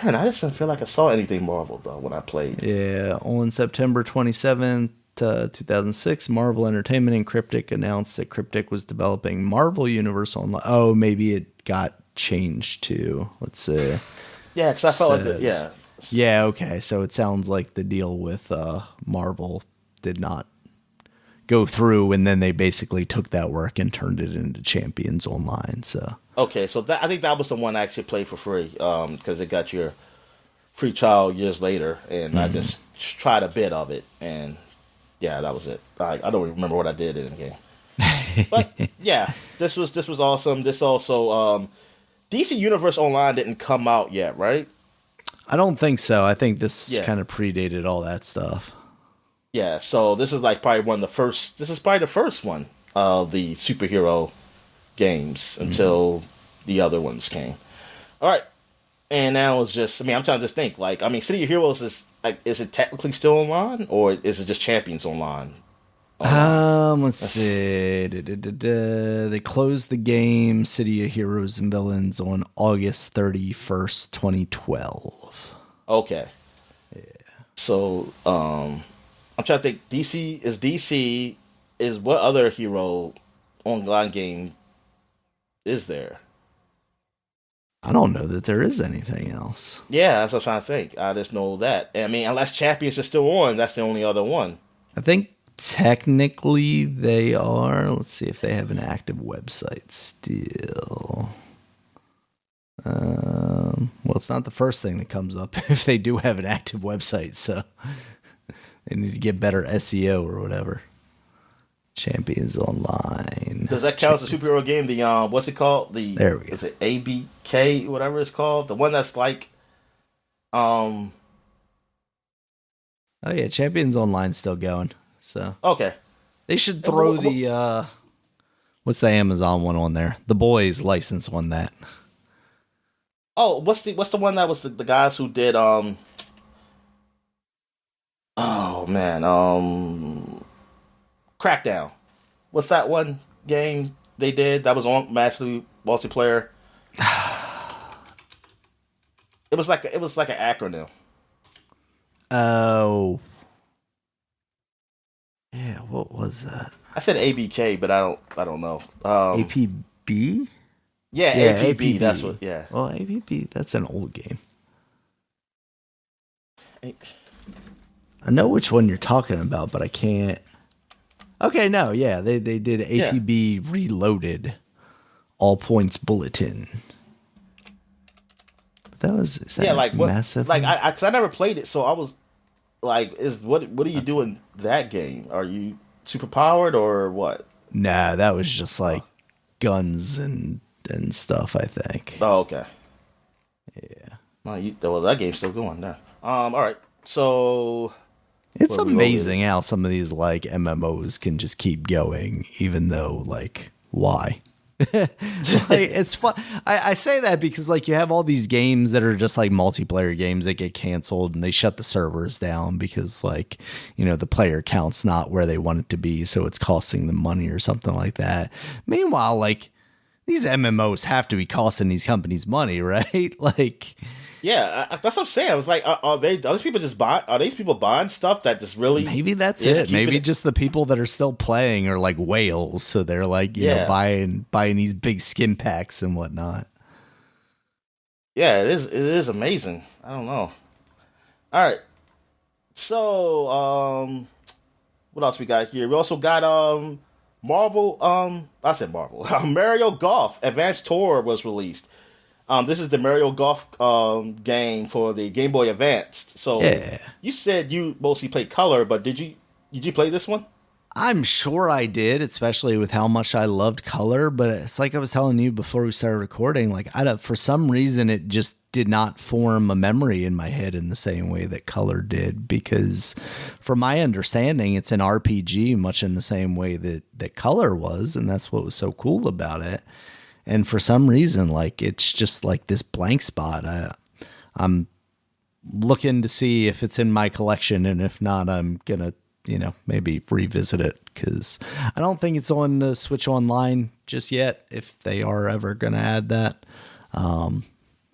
Man, I just didn't feel like I saw anything Marvel though when I played. Yeah, on September 27th, 2006, Marvel Entertainment and Cryptic announced that Cryptic was developing Marvel Universe Online. Oh, maybe it got changed to, let's see. Yeah, because I felt like Said- yeah. Yeah, okay. So it sounds like the deal with Marvel did not go through, and then they basically took that work and turned it into Champions Online. So Okay, so I think that was the one I actually played for free because it got your free trial years later, and I just tried a bit of it, and yeah, that was it. I don't even remember what I did in the game, but yeah, this was awesome. This also DC Universe Online didn't come out yet, right? I don't think so. I think this Yeah. kind of predated all that stuff. Yeah, so this is like probably one of the first. This is probably the first one of the superhero games until the other ones came. All right, and now it's just. I mean, I'm trying to just think. Like, I mean, City of Heroes is like, is it technically still online, or is it just Champions Online? Let's see. They closed the game City of Heroes and Villains on August 31st, 2012. Okay. Yeah. So, I'm trying to think. DC is what other hero online game is there? I don't know that there is anything else. Yeah, that's what I'm trying to think. I just know that. I mean, unless Champions is still on, that's the only other one. I think Technically, they are. Let's see if they have an active website still. Well, it's not the first thing that comes up if they do have an active website, so they need to get better SEO or whatever. Champions Online. Does that count as a superhero game? The what's it called? There we go. Is it ABK, whatever it's called? The one that's like Oh yeah, Champions Online's still going. So okay. They should throw the what's the Amazon one on there? The Boys license on that. Oh, what's the one that was the guys who did oh man, Crackdown. What's that one game they did that was on massively multiplayer? It was like an acronym. Oh. Yeah, what was that? I said ABK, but I don't know. APB? Yeah, APB. That's what. Yeah. Well, APB. That's an old game. I know which one you're talking about, but I can't. Okay, no, yeah, they did APB Reloaded, All Points Bulletin. But that was like massive. Like because I never played it, so I was like, what do you do in that game? Are you super powered or what? Nah, that was just like guns and stuff, I think. Oh, okay. Yeah. Well, that game's still going now. All right. So it's amazing how some of these like MMOs can just keep going, even though like why? Like, it's fun. I say that because like you have all these games that are just like multiplayer games that get canceled and they shut the servers down because like, you know, the player count's not where they want it to be, so it's costing them money or something like that. Meanwhile, like these MMOs have to be costing these companies money, right? Like, yeah, that's what I'm saying. I was like, are these people buying stuff that just really? Maybe that's it. Maybe just the people that are still playing are like whales, so they're like, you know, buying these big skin packs and whatnot. Yeah, it is amazing. I don't know. All right, so what else we got here? We also got Marvel. I said Marvel. Mario Golf Advanced Tour was released. This is the Mario Golf game for the Game Boy Advanced. So You said you mostly played color, but did you play this one? I'm sure I did, especially with how much I loved color. But it's like I was telling you before we started recording, like for some reason it just did not form a memory in my head in the same way that color did. Because from my understanding, it's an RPG much in the same way that color was. And that's what was so cool about it. And for some reason, like, it's just like this blank spot. I'm looking to see if it's in my collection. And if not, I'm going to, you know, maybe revisit it because I don't think it's on the Switch Online just yet, if they are ever going to add that.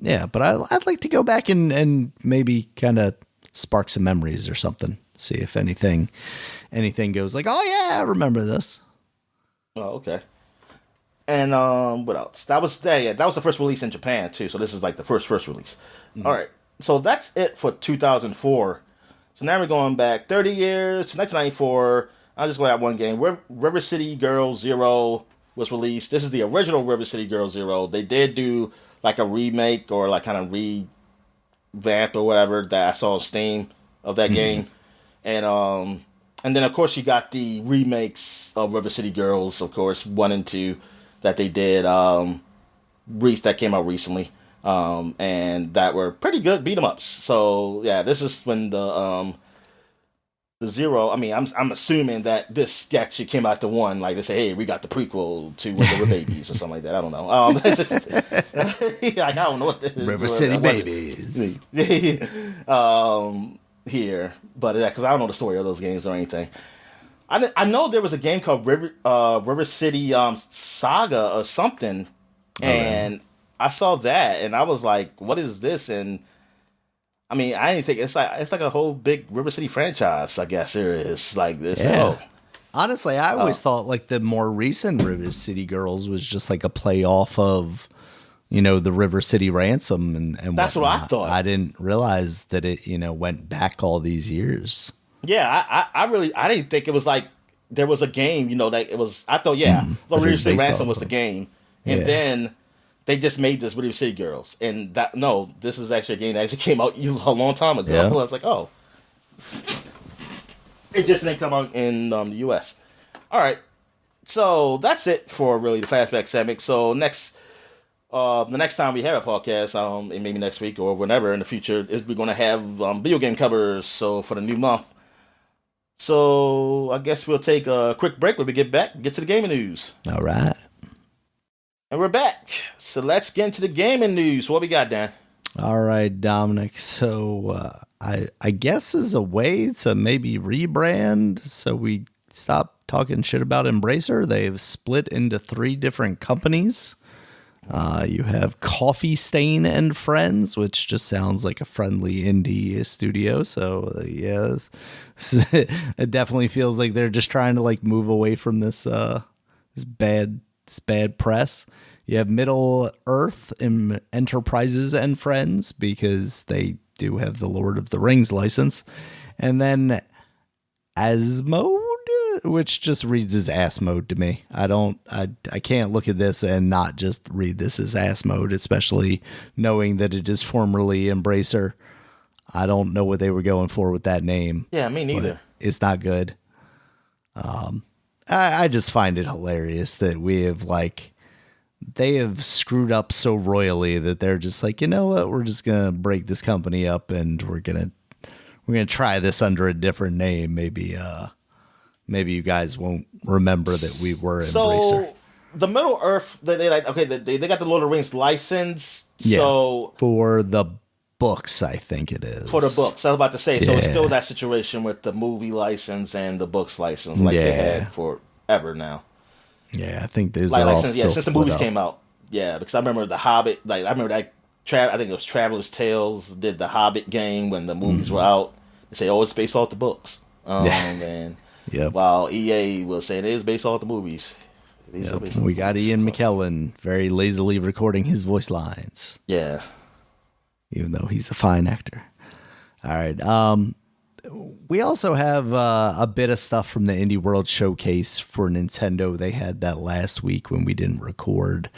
Yeah, but I'd like to go back and maybe kind of spark some memories or something. See if anything goes like, oh, yeah, I remember this. Oh, okay. And what else? That was the first release in Japan too. So this is like the first release. Mm-hmm. All right. So that's it for 2004. So now we're going back 30 years to 1994. I'll just go at one game. River City Girl Zero was released. This is the original River City Girl Zero. They did do like a remake or like kind of revamp or whatever that I saw on Steam of that game. And then of course you got the remakes of River City Girls, of course, 1 and 2. That they did, that came out recently, and that were pretty good beat 'em ups. So yeah, this is when the Zero. I mean, I'm assuming that this actually came out the 1. Like they say, hey, we got the prequel to when they were babies or something like that. I don't know. Like I don't know what this is. River City Babies. Here, but because I don't know the story of those games or anything. I know there was a game called River City Saga or something, and I saw that and I was like, "What is this?" And I mean, I didn't think it's like a whole big River City franchise. I guess there is like this. Yeah. Honestly, I always thought like the more recent River City Girls was just like a play off of, you know, the River City Ransom and that's whatnot. what I thought. I didn't realize that it, you know, went back all these years. Yeah, I didn't think it was like there was a game, that it was. I thought, the That River is City based Ransom off was the of. game, and Yeah. then they just made this River City Girls, and that no, this is actually a game that actually came out a long time ago. I Yeah. was like, oh, it just didn't come out in the U.S. All right, so that's it for really the flashback segment. So the next time we have a podcast, and maybe next week or whenever in the future, is we're gonna have video game covers. So for the new month. So I guess we'll take a quick break when we get back, get to the gaming news. All right. And we're back. So let's get into the gaming news. What we got, Dan? All right, Dominic. So I guess as a way to maybe rebrand, so we stop talking shit about Embracer, they've split into 3 different companies. You have Coffee Stain and Friends, which just sounds like a friendly indie studio. So yes, it definitely feels like they're just trying to like move away from this bad press. You have Middle Earth Enterprises and Friends because they do have the Lord of the Rings license, and then Asmode, which just reads as ass mode to me. I can't look at this and not just read this as ass mode, especially knowing that it is formerly Embracer. I don't know what they were going for with that name. Yeah, me neither. It's not good. I just find it hilarious that they have screwed up so royally that they're just like, you know what, we're just gonna break this company up and we're gonna try this under a different name. Maybe you guys won't remember that we were Embracer. So the Middle Earth, they got the Lord of the Rings license. Yeah, So for the books, I think it is. for the books, I was about to say. So it's Yeah. still that situation with the movie license and the books license, like they Yeah. had forever now. Yeah, I think those Like, are all since still the split movies up. came out. Yeah, because I remember The Hobbit. Like I remember that. I think it was Traveler's Tales did the Hobbit game when the movies were out. They say, "Oh, it's based off the books." And Yep. while EA was saying it is based off the movies. It is Yep. based off We the got movies. Ian McKellen very lazily recording his voice lines, Yeah. even though he's a fine actor. All right. We also have a bit of stuff from the Indie World Showcase for Nintendo. They had that last week when we didn't record.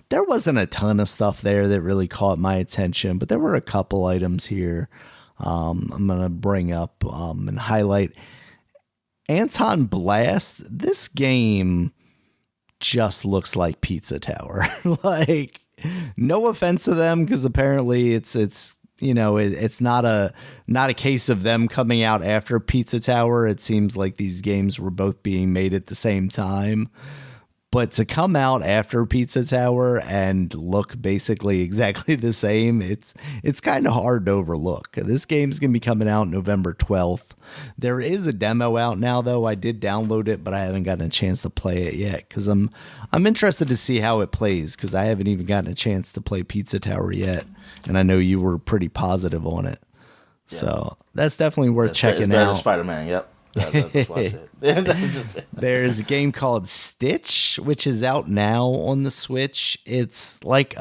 There wasn't a ton of stuff there that really caught my attention, but there were a couple items here I'm going to bring up and highlight. Anton Blast, this game just looks like Pizza Tower. Like, no offense to them, because apparently it's not a case of them coming out after Pizza Tower. It seems like these games were both being made at the same time. But to come out after Pizza Tower and look basically exactly the same, it's kind of hard to overlook. This game's going to be coming out November 12th. There is a demo out now, though. I did download it, but I haven't gotten a chance to play it yet because I'm interested to see how it plays, because I haven't even gotten a chance to play Pizza Tower yet, and I know you were pretty positive on it. Yeah. So that's definitely worth checking out. Spider-Man, yep. That's what I said. There's a game called Stitch, which is out now on the Switch. It's like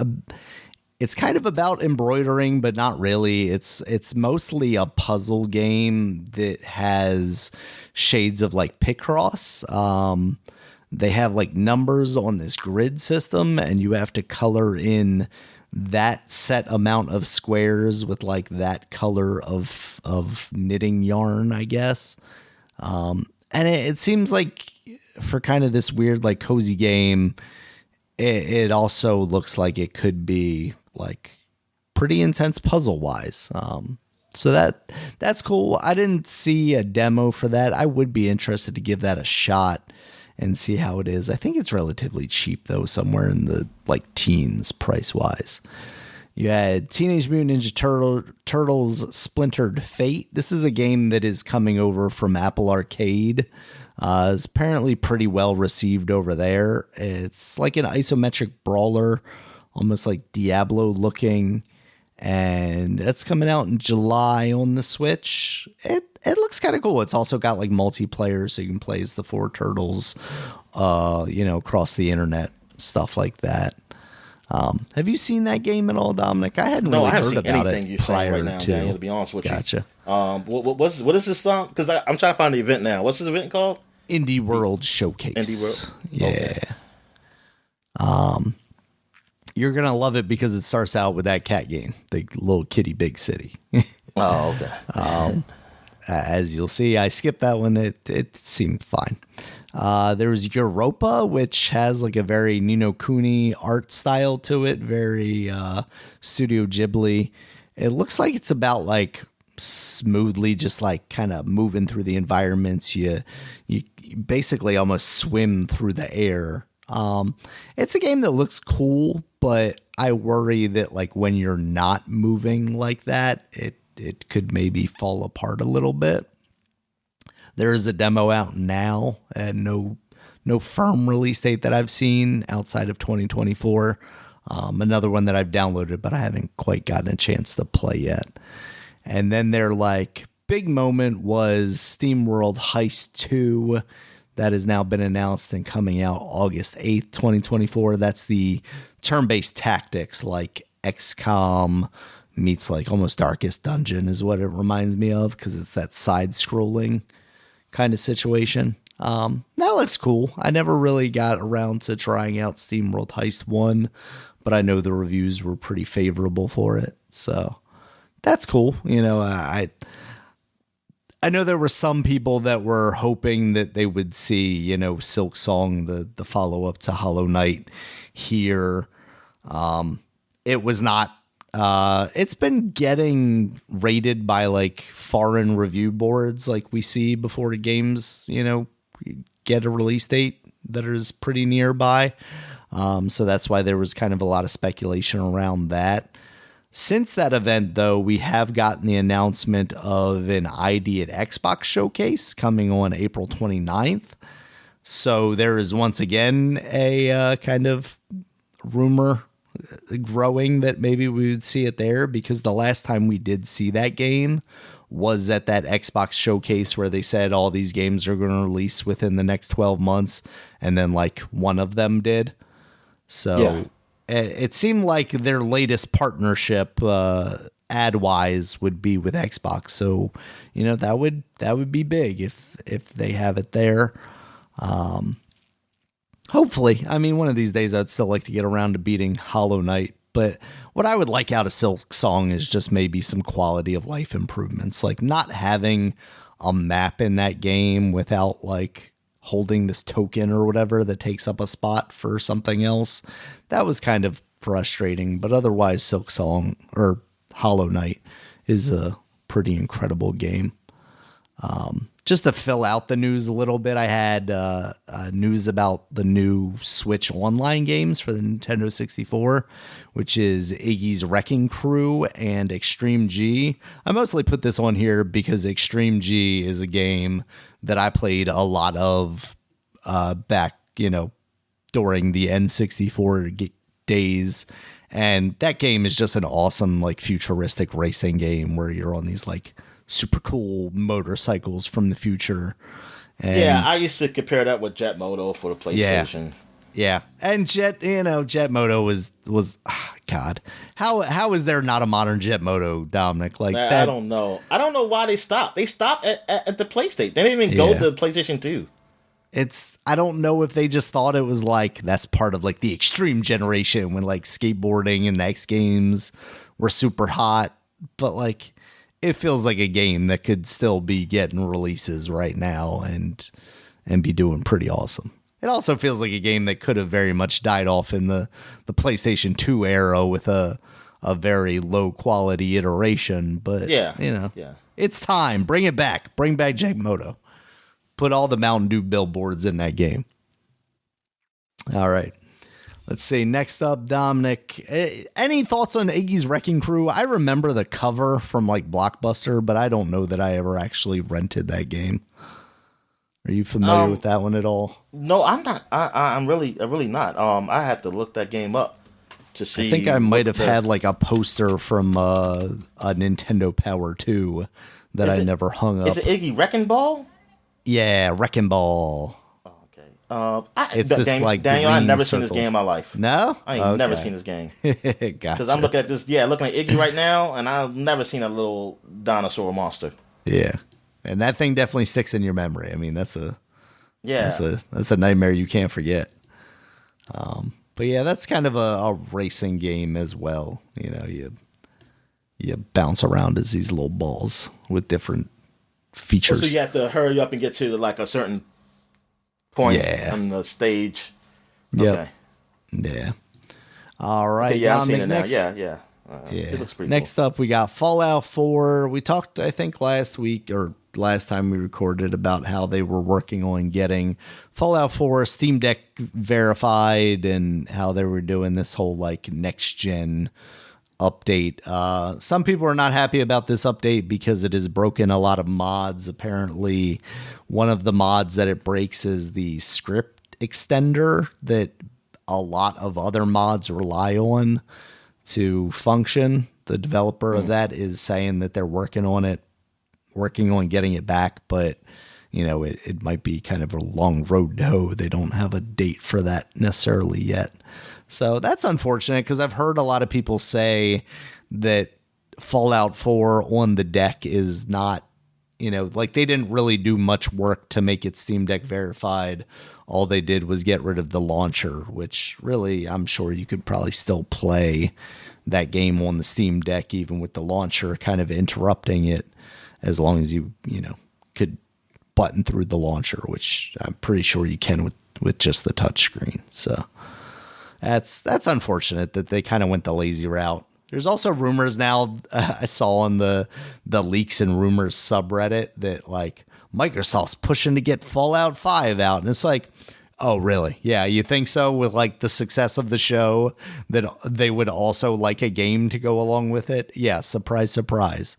it's kind of about embroidering, but not really. It's mostly a puzzle game that has shades of like Picross. They have like numbers on this grid system, and you have to color in that set amount of squares with like that color of knitting yarn, I guess. And it seems like for kind of this weird, like cozy game, it also looks like it could be like pretty intense puzzle wise. So that's cool. I didn't see a demo for that. I would be interested to give that a shot and see how it is. I think it's relatively cheap though, somewhere in the like teens price wise. You had Teenage Mutant Ninja Turtles Splintered Fate. This is a game that is coming over from Apple Arcade. It's apparently pretty well received over there. It's like an isometric brawler, almost like Diablo looking. And it's coming out in July on the Switch. It looks kind of cool. It's also got like multiplayer, so you can play as the 4 turtles, across the internet, stuff like that. Have you seen that game at all, Dominic? I hadn't really I haven't heard seen about anything it you're saying prior right now, to. Daniel, to be honest with Gotcha. you. What is this song? Because I'm trying to find the event now. What's this event called? Indie World Showcase. Indie World? Yeah. Okay. You're going to love it because it starts out with that cat game, the little kitty big city. Oh, okay. As you'll see, I skipped that one. It seemed fine. There's Europa, which has like a very Ni no Kuni art style to it, very Studio Ghibli. It looks like it's about like smoothly just like kind of moving through the environments. You basically almost swim through the air. It's a game that looks cool, but I worry that like when you're not moving like that, it could maybe fall apart a little bit. There is a demo out now, and no firm release date that I've seen outside of 2024. Another one that I've downloaded, but I haven't quite gotten a chance to play yet. And then their like big moment was SteamWorld Heist 2. That has now been announced and coming out August 8th, 2024. That's the turn-based tactics like XCOM meets like almost Darkest Dungeon is what it reminds me of, because it's that side-scrolling kind of situation. That looks cool. I never really got around to trying out SteamWorld Heist 1, but I know the reviews were pretty favorable for it. So that's cool. You know, I know there were some people that were hoping that they would see, you know, Silk Song, the follow-up to Hollow Knight here. It was not. It's been getting rated by like foreign review boards like we see before the games, you know, get a release date that is pretty nearby. So that's why there was kind of a lot of speculation around that. Since that event, though, we have gotten the announcement of an ID at Xbox showcase coming on April 29th. So there is once again a kind of rumor growing that maybe we would see it there, because the last time we did see that game was at that Xbox showcase where they said all these games are going to release within the next 12 months. And then like one of them did. So yeah. It seemed like their latest partnership ad-wise would be with Xbox. So, you know, that would be big if they have it there. Hopefully. I mean, one of these days I'd still like to get around to beating Hollow Knight. But what I would like out of Silk Song is just maybe some quality of life improvements. Like not having a map in that game without like holding this token or whatever that takes up a spot for something else. That was kind of frustrating, but otherwise Silk Song or Hollow Knight is a pretty incredible game. Just to fill out the news a little bit, I had news about the new Switch Online games for the Nintendo 64, which is Iggy's Wrecking Crew and Extreme G. I mostly put this on here because Extreme G is a game that I played a lot of back, you know, during the N64 days. And that game is just an awesome, like, futuristic racing game where you're on these, like, super cool motorcycles from the future. And yeah, I used to compare that with Jet Moto for the PlayStation. Yeah. And Jet Moto was God. How is there not a modern Jet Moto, Dominic? Like that, I don't know. I don't know why they stopped. They stopped at the PlayStation. They didn't even go to PlayStation 2. I don't know if they just thought it was like that's part of like the extreme generation when like skateboarding and the X Games were super hot, but like it feels like a game that could still be getting releases right now and be doing pretty awesome. It also feels like a game that could have very much died off in the PlayStation 2 era with a very low quality iteration, but it's time. Bring it back. Bring back Jet Moto. Put all the Mountain Dew billboards in that game. All right. Let's see. Next up, Dominic. Any thoughts on Iggy's Wrecking Crew? I remember the cover from like Blockbuster, but I don't know that I ever actually rented that game. Are you familiar with that one at all? No, I'm not. I'm really not. I had to look that game up to see. I think I might have had like a poster from a Nintendo Power 2 that I never hung up. Is it Iggy Wrecking Ball? Yeah, Wrecking Ball. Oh, okay. It's this like Daniel, I've green never seen this circle. game in my life. No? I ain't never seen this game. Gotcha. Because I'm looking at this, looking at Iggy right now, and I've never seen a little dinosaur monster. Yeah. And that thing definitely sticks in your memory. I mean, that's a nightmare you can't forget. But yeah, that's kind of a racing game as well. You know, you bounce around as these little balls with different features. So you have to hurry up and get to like a certain point on the stage. Yep. Okay. Yeah. All right. Okay, yeah, I'm seeing it now. Yeah. It looks pretty Next up, we got Fallout 4. We talked, I think, last week or last time we recorded about how they were working on getting Fallout 4 Steam Deck verified and how they were doing this whole like next gen update. Some people are not happy about this update because it has broken a lot of mods. Apparently, one of the mods that it breaks is the script extender that a lot of other mods rely on to function. The developer of that is saying that they're working on getting it back, but you know, it might be kind of a long road to hoe. They don't have a date for that necessarily yet. So that's unfortunate because I've heard a lot of people say that Fallout 4 on the deck is not, you know, like they didn't really do much work to make it Steam Deck verified. All they did was get rid of the launcher, which really I'm sure you could probably still play that game on the Steam Deck, even with the launcher kind of interrupting it, as long as you could button through the launcher, which I'm pretty sure you can with just the touchscreen. So that's unfortunate that they kind of went the lazy route. There's also rumors now I saw on the leaks and rumors subreddit that like Microsoft's pushing to get Fallout 5 out. And it's like, oh, really? Yeah, you think so? With like the success of the show that they would also like a game to go along with it? Yeah, surprise, surprise.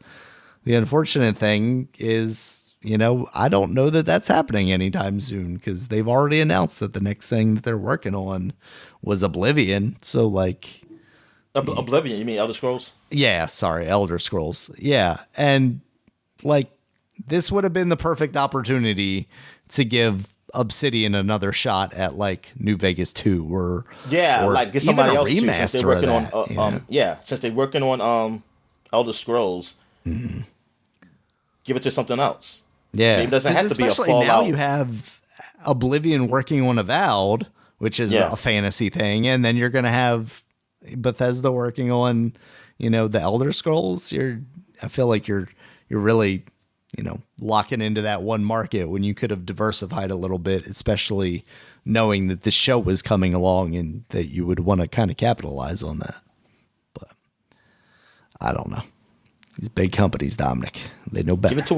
The unfortunate thing is, you know, I don't know that that's happening anytime soon because they've already announced that the next thing that they're working on was Oblivion. So like... Oblivion, you mean Elder Scrolls? Yeah, sorry, Elder Scrolls. Yeah, and like this would have been the perfect opportunity to Obsidian another shot at like New Vegas 2 or like get somebody else remaster since they're working on since they're working on Elder Scrolls. Mm-hmm. Give it to something else. Yeah, maybe it doesn't have to be a Fallout. Now you have Oblivion working on Avowed, which is a fantasy thing, and then you're going to have Bethesda working on, you know, the Elder Scrolls. I feel like you're really, you know, locking into that one market when you could have diversified a little bit, especially knowing that the show was coming along and that you would want to kind of capitalize on that. But I don't know. These big companies, Dominic, they know better. Give it to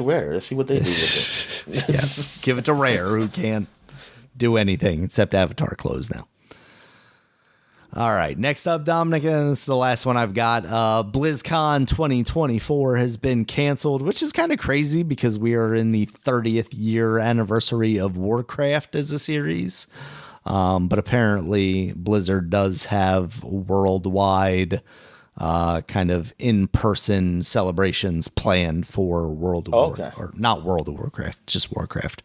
Rare. Let's see what they do with it. Yes. Give it to Rare, who can't do anything except Avatar clothes now. All right, next up, Dominic, and this is the last one I've got. BlizzCon 2024 has been canceled, which is kind of crazy because we are in the 30th year anniversary of Warcraft as a series. But apparently Blizzard does have worldwide kind of in-person celebrations planned for Warcraft, or not World of Warcraft, just Warcraft.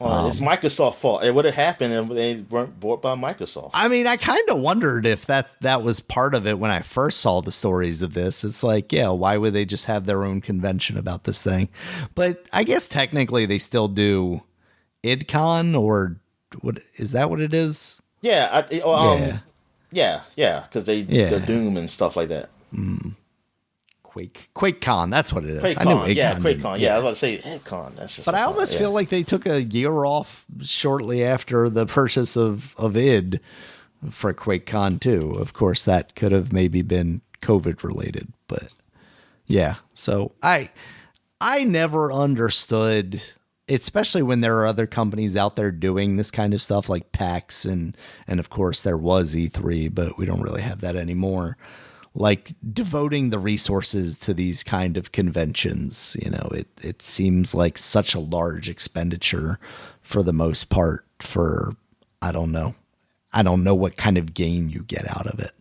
It's Microsoft's fault. It would have happened if they weren't bought by Microsoft. I mean, I kind of wondered if that was part of it when I first saw the stories of this. It's like, yeah, why would they just have their own convention about this thing? But I guess technically they still do IdCon, or what is that what it is? Yeah, because the Doom and stuff like that. QuakeCon, that's what it is. QuakeCon, I knew QuakeCon. Yeah, I was about to say IdCon. That's just. But I almost feel like they took a year off shortly after the purchase of id for QuakeCon too. Of course, that could have maybe been COVID related, but yeah. So I never understood, especially when there are other companies out there doing this kind of stuff like PAX and of course there was E3, but we don't really have that anymore. Like devoting the resources to these kind of conventions, you know, it seems like such a large expenditure for the most part for, I don't know what kind of gain you get out of it.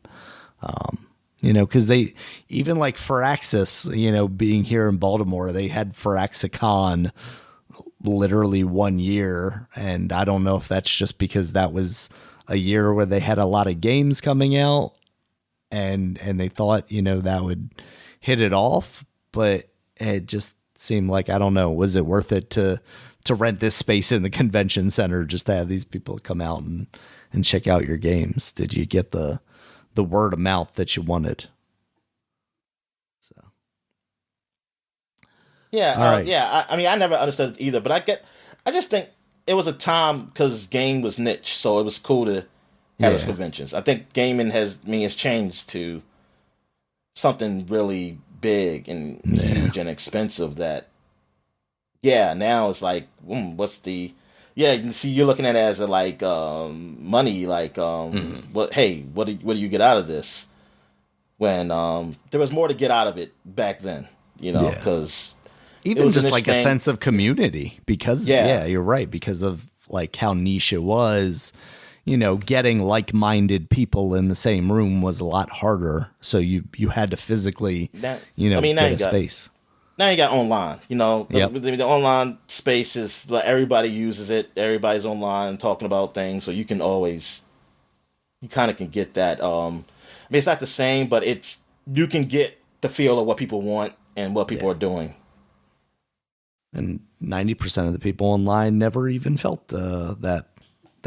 You know, because they, even like Firaxis, you know, being here in Baltimore, they had FiraxaCon literally 1 year. And I don't know if that's just because that was a year where they had a lot of games coming out and they thought, that would hit it off, but it just seemed like, I don't know, was it worth it to rent this space in the convention center just to have these people come out and check out your games? Did you get the word of mouth that you wanted? So, yeah, all right. yeah. I mean, I never understood it either, but I just think it was a time because game was niche, so it was cool to have those conventions. I think gaming has changed to something really big and huge and expensive that. Yeah, now it's like, what's the? Yeah, you see, you're looking at it as a money, what? Hey, what do you get out of this? When there was more to get out of it back then, because even just like a sense of community, because you're right, because of like how niche it was. Getting like-minded people in the same room was a lot harder, so you had to physically, get a space. Now you got online, the online space is like everybody uses it. Everybody's online talking about things, so you kind of can get that. I mean, it's not the same, but you can get the feel of what people want and what people are doing. And 90% of the people online never even felt that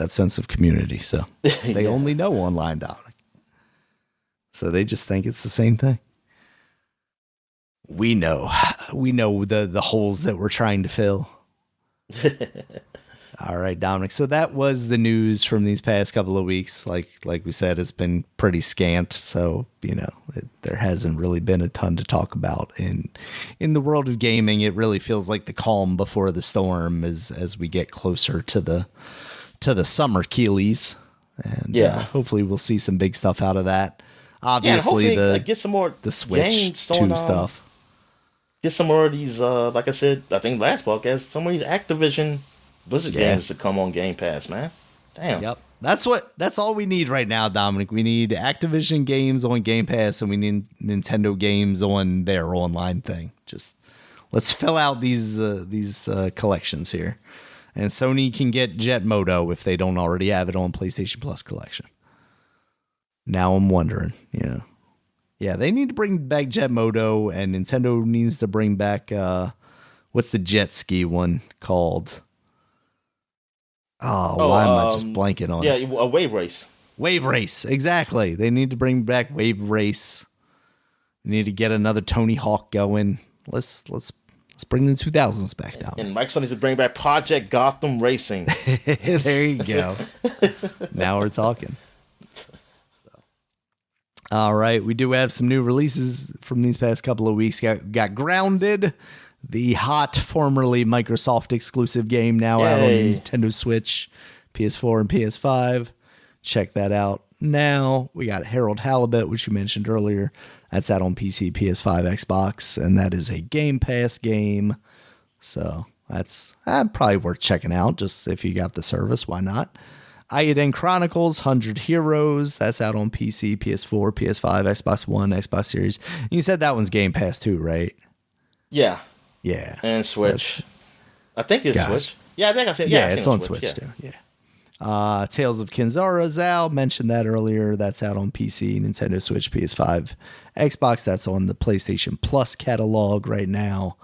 sense of community, so they only know online, Dominic. So they just think it's the same thing. We know the holes that we're trying to fill. All right, Dominic. So that was the news from these past couple of weeks. Like we said, it's been pretty scant. So, there hasn't really been a ton to talk about in the world of gaming. It really feels like the calm before the storm as we get closer to the summer Keeleys. And hopefully we'll see some big stuff out of that. Obviously, get some more the Switch 2 stuff. Get some more of these, like I said, I think last podcast, some of these Activision Blizzard games to come on Game Pass, man. Damn. Yep. That's all we need right now, Dominic. We need Activision games on Game Pass, and we need Nintendo games on their online thing. Just let's fill out these collections here. And Sony can get Jet Moto if they don't already have it on PlayStation Plus collection. Now I'm wondering, Yeah, they need to bring back Jet Moto, and Nintendo needs to bring back, what's the jet ski one called? Why am I just blanking on it? Yeah, a Wave Race. Wave Race, exactly. They need to bring back Wave Race. They need to get another Tony Hawk going. Let's bring the 2000s back down. And Microsoft needs to bring back Project Gotham Racing. There you go. Now we're talking. All right, we do have some new releases from these past couple of weeks. Got Grounded, the hot, formerly Microsoft exclusive game, now out on Nintendo Switch, PS4, and PS5. Check that out now. We got Harold Halibut, which you mentioned earlier. That's out on PC, PS5, Xbox, and that is a Game Pass game. So that's probably worth checking out, just if you got the service, why not? Eiyuuden Chronicles 100 Heroes, that's out on PC, PS4, PS5, Xbox One, Xbox Series. You said that one's Game Pass too, right? Yeah. Yeah. And Switch. I think it's Switch. Yeah, I think I said it's on Switch too. Yeah. Tales of Kenzera, Zal, mentioned that earlier. That's out on PC, Nintendo Switch, PS5, Xbox. That's on the PlayStation Plus catalog right now.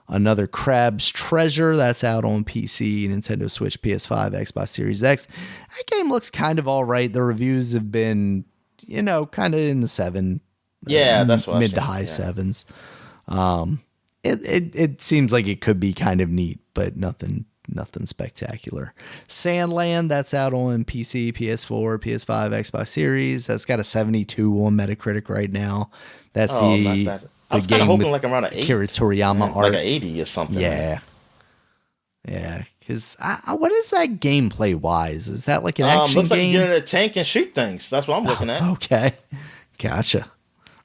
Another Crab's Treasure, that's out on PC, Nintendo Switch, PS5, Xbox Series X. That game looks kind of all right. The reviews have been, kind of in the 7. Yeah, that's what mid to high 7s. It seems like it could be kind of neat, but nothing spectacular. Sandland, that's out on PC, PS4, PS5, Xbox Series. That's got a 72 on Metacritic right now. That's I was kind of hoping like around an 8. Akira Toriyama art. Like an 80 or something. Yeah. Yeah. Because what is that gameplay wise? Is that like an action looks game? Looks like you get in a tank and shoot things. That's what I'm looking at. Okay. Gotcha.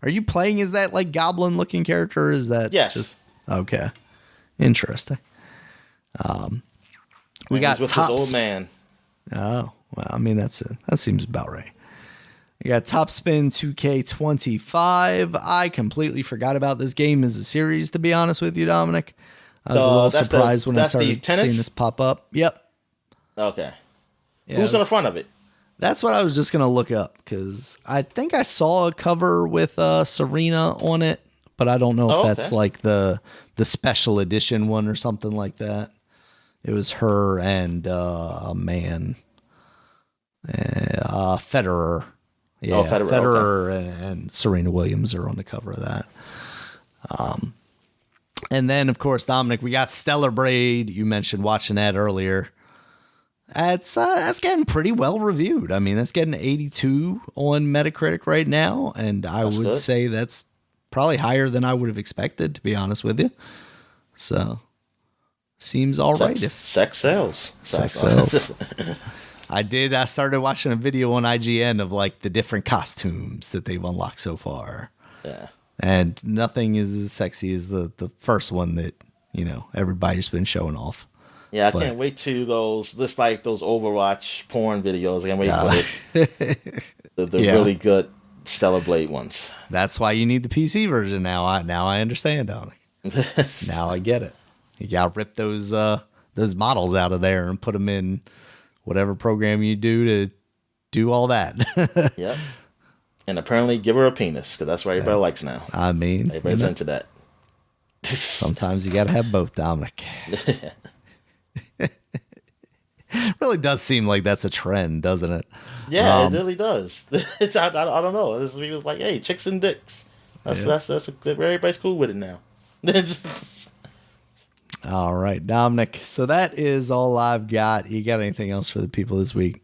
Are you playing as that like goblin looking character? Or is that just okay? Interesting. We got with his old man. Oh, well, I mean, that seems about right. You got Top Spin 2K25. I completely forgot about this game as a series, to be honest with you, Dominic. I was a little That's surprised when I that's the started tennis? seeing this pop up. Yep. Okay. Yeah, Who's on the front of it? That's what I was just going to look up because I think I saw a cover with Serena on it, but I don't know if that's like the special edition one or something like that. It was her and a man, Federer. Yeah, Federer and Serena Williams are on the cover of that. And then, of course, Dominic, we got Stellar Braid. You mentioned watching that earlier. That's getting pretty well reviewed. I mean, that's getting 82 on Metacritic right now, and I would say that's probably higher than I would have expected, to be honest with you. So, seems all right. Sex sells. Sex sells. I started watching a video on IGN of like the different costumes that they've unlocked so far. Yeah. And nothing is as sexy as the first one that, everybody's been showing off. Yeah, I can't wait to those Overwatch porn videos. I can't wait for the really good Stellar Blade ones. That's why you need the PC version now. I understand, Dominic. Now I get it. You gotta rip those models out of there and put them in whatever program you do to do all that. Yep. And apparently give her a penis, because that's what everybody likes now. I mean, everybody's into that. Sometimes you gotta have both, Dominic. Really does seem like that's a trend, doesn't it? Yeah, it really does. I don't know. This was like, hey, chicks and dicks. Everybody's cool with it now. All right, Dominic. So that is all I've got. You got anything else for the people this week?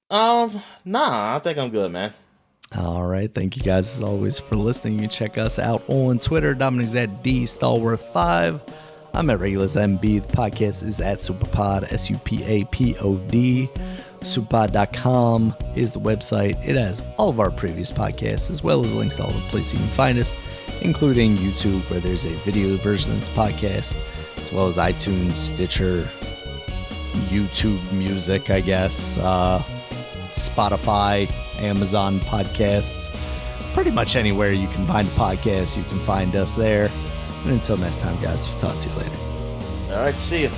Nah, I think I'm good, man. All right. Thank you guys as always for listening. You can check us out on Twitter. Dominic's at DStallworth5. I'm at Regulus MB. The podcast is at Superpod, SUPAPOD. Superpod.com is the website. It has all of our previous podcasts, as well as links to all the places you can find us, including YouTube, where there's a video version of this podcast, as well as iTunes, Stitcher, YouTube Music, I guess, Spotify, Amazon Podcasts. Pretty much anywhere you can find a podcast, you can find us there. And until next time, guys, we'll talk to you later. All right, see you.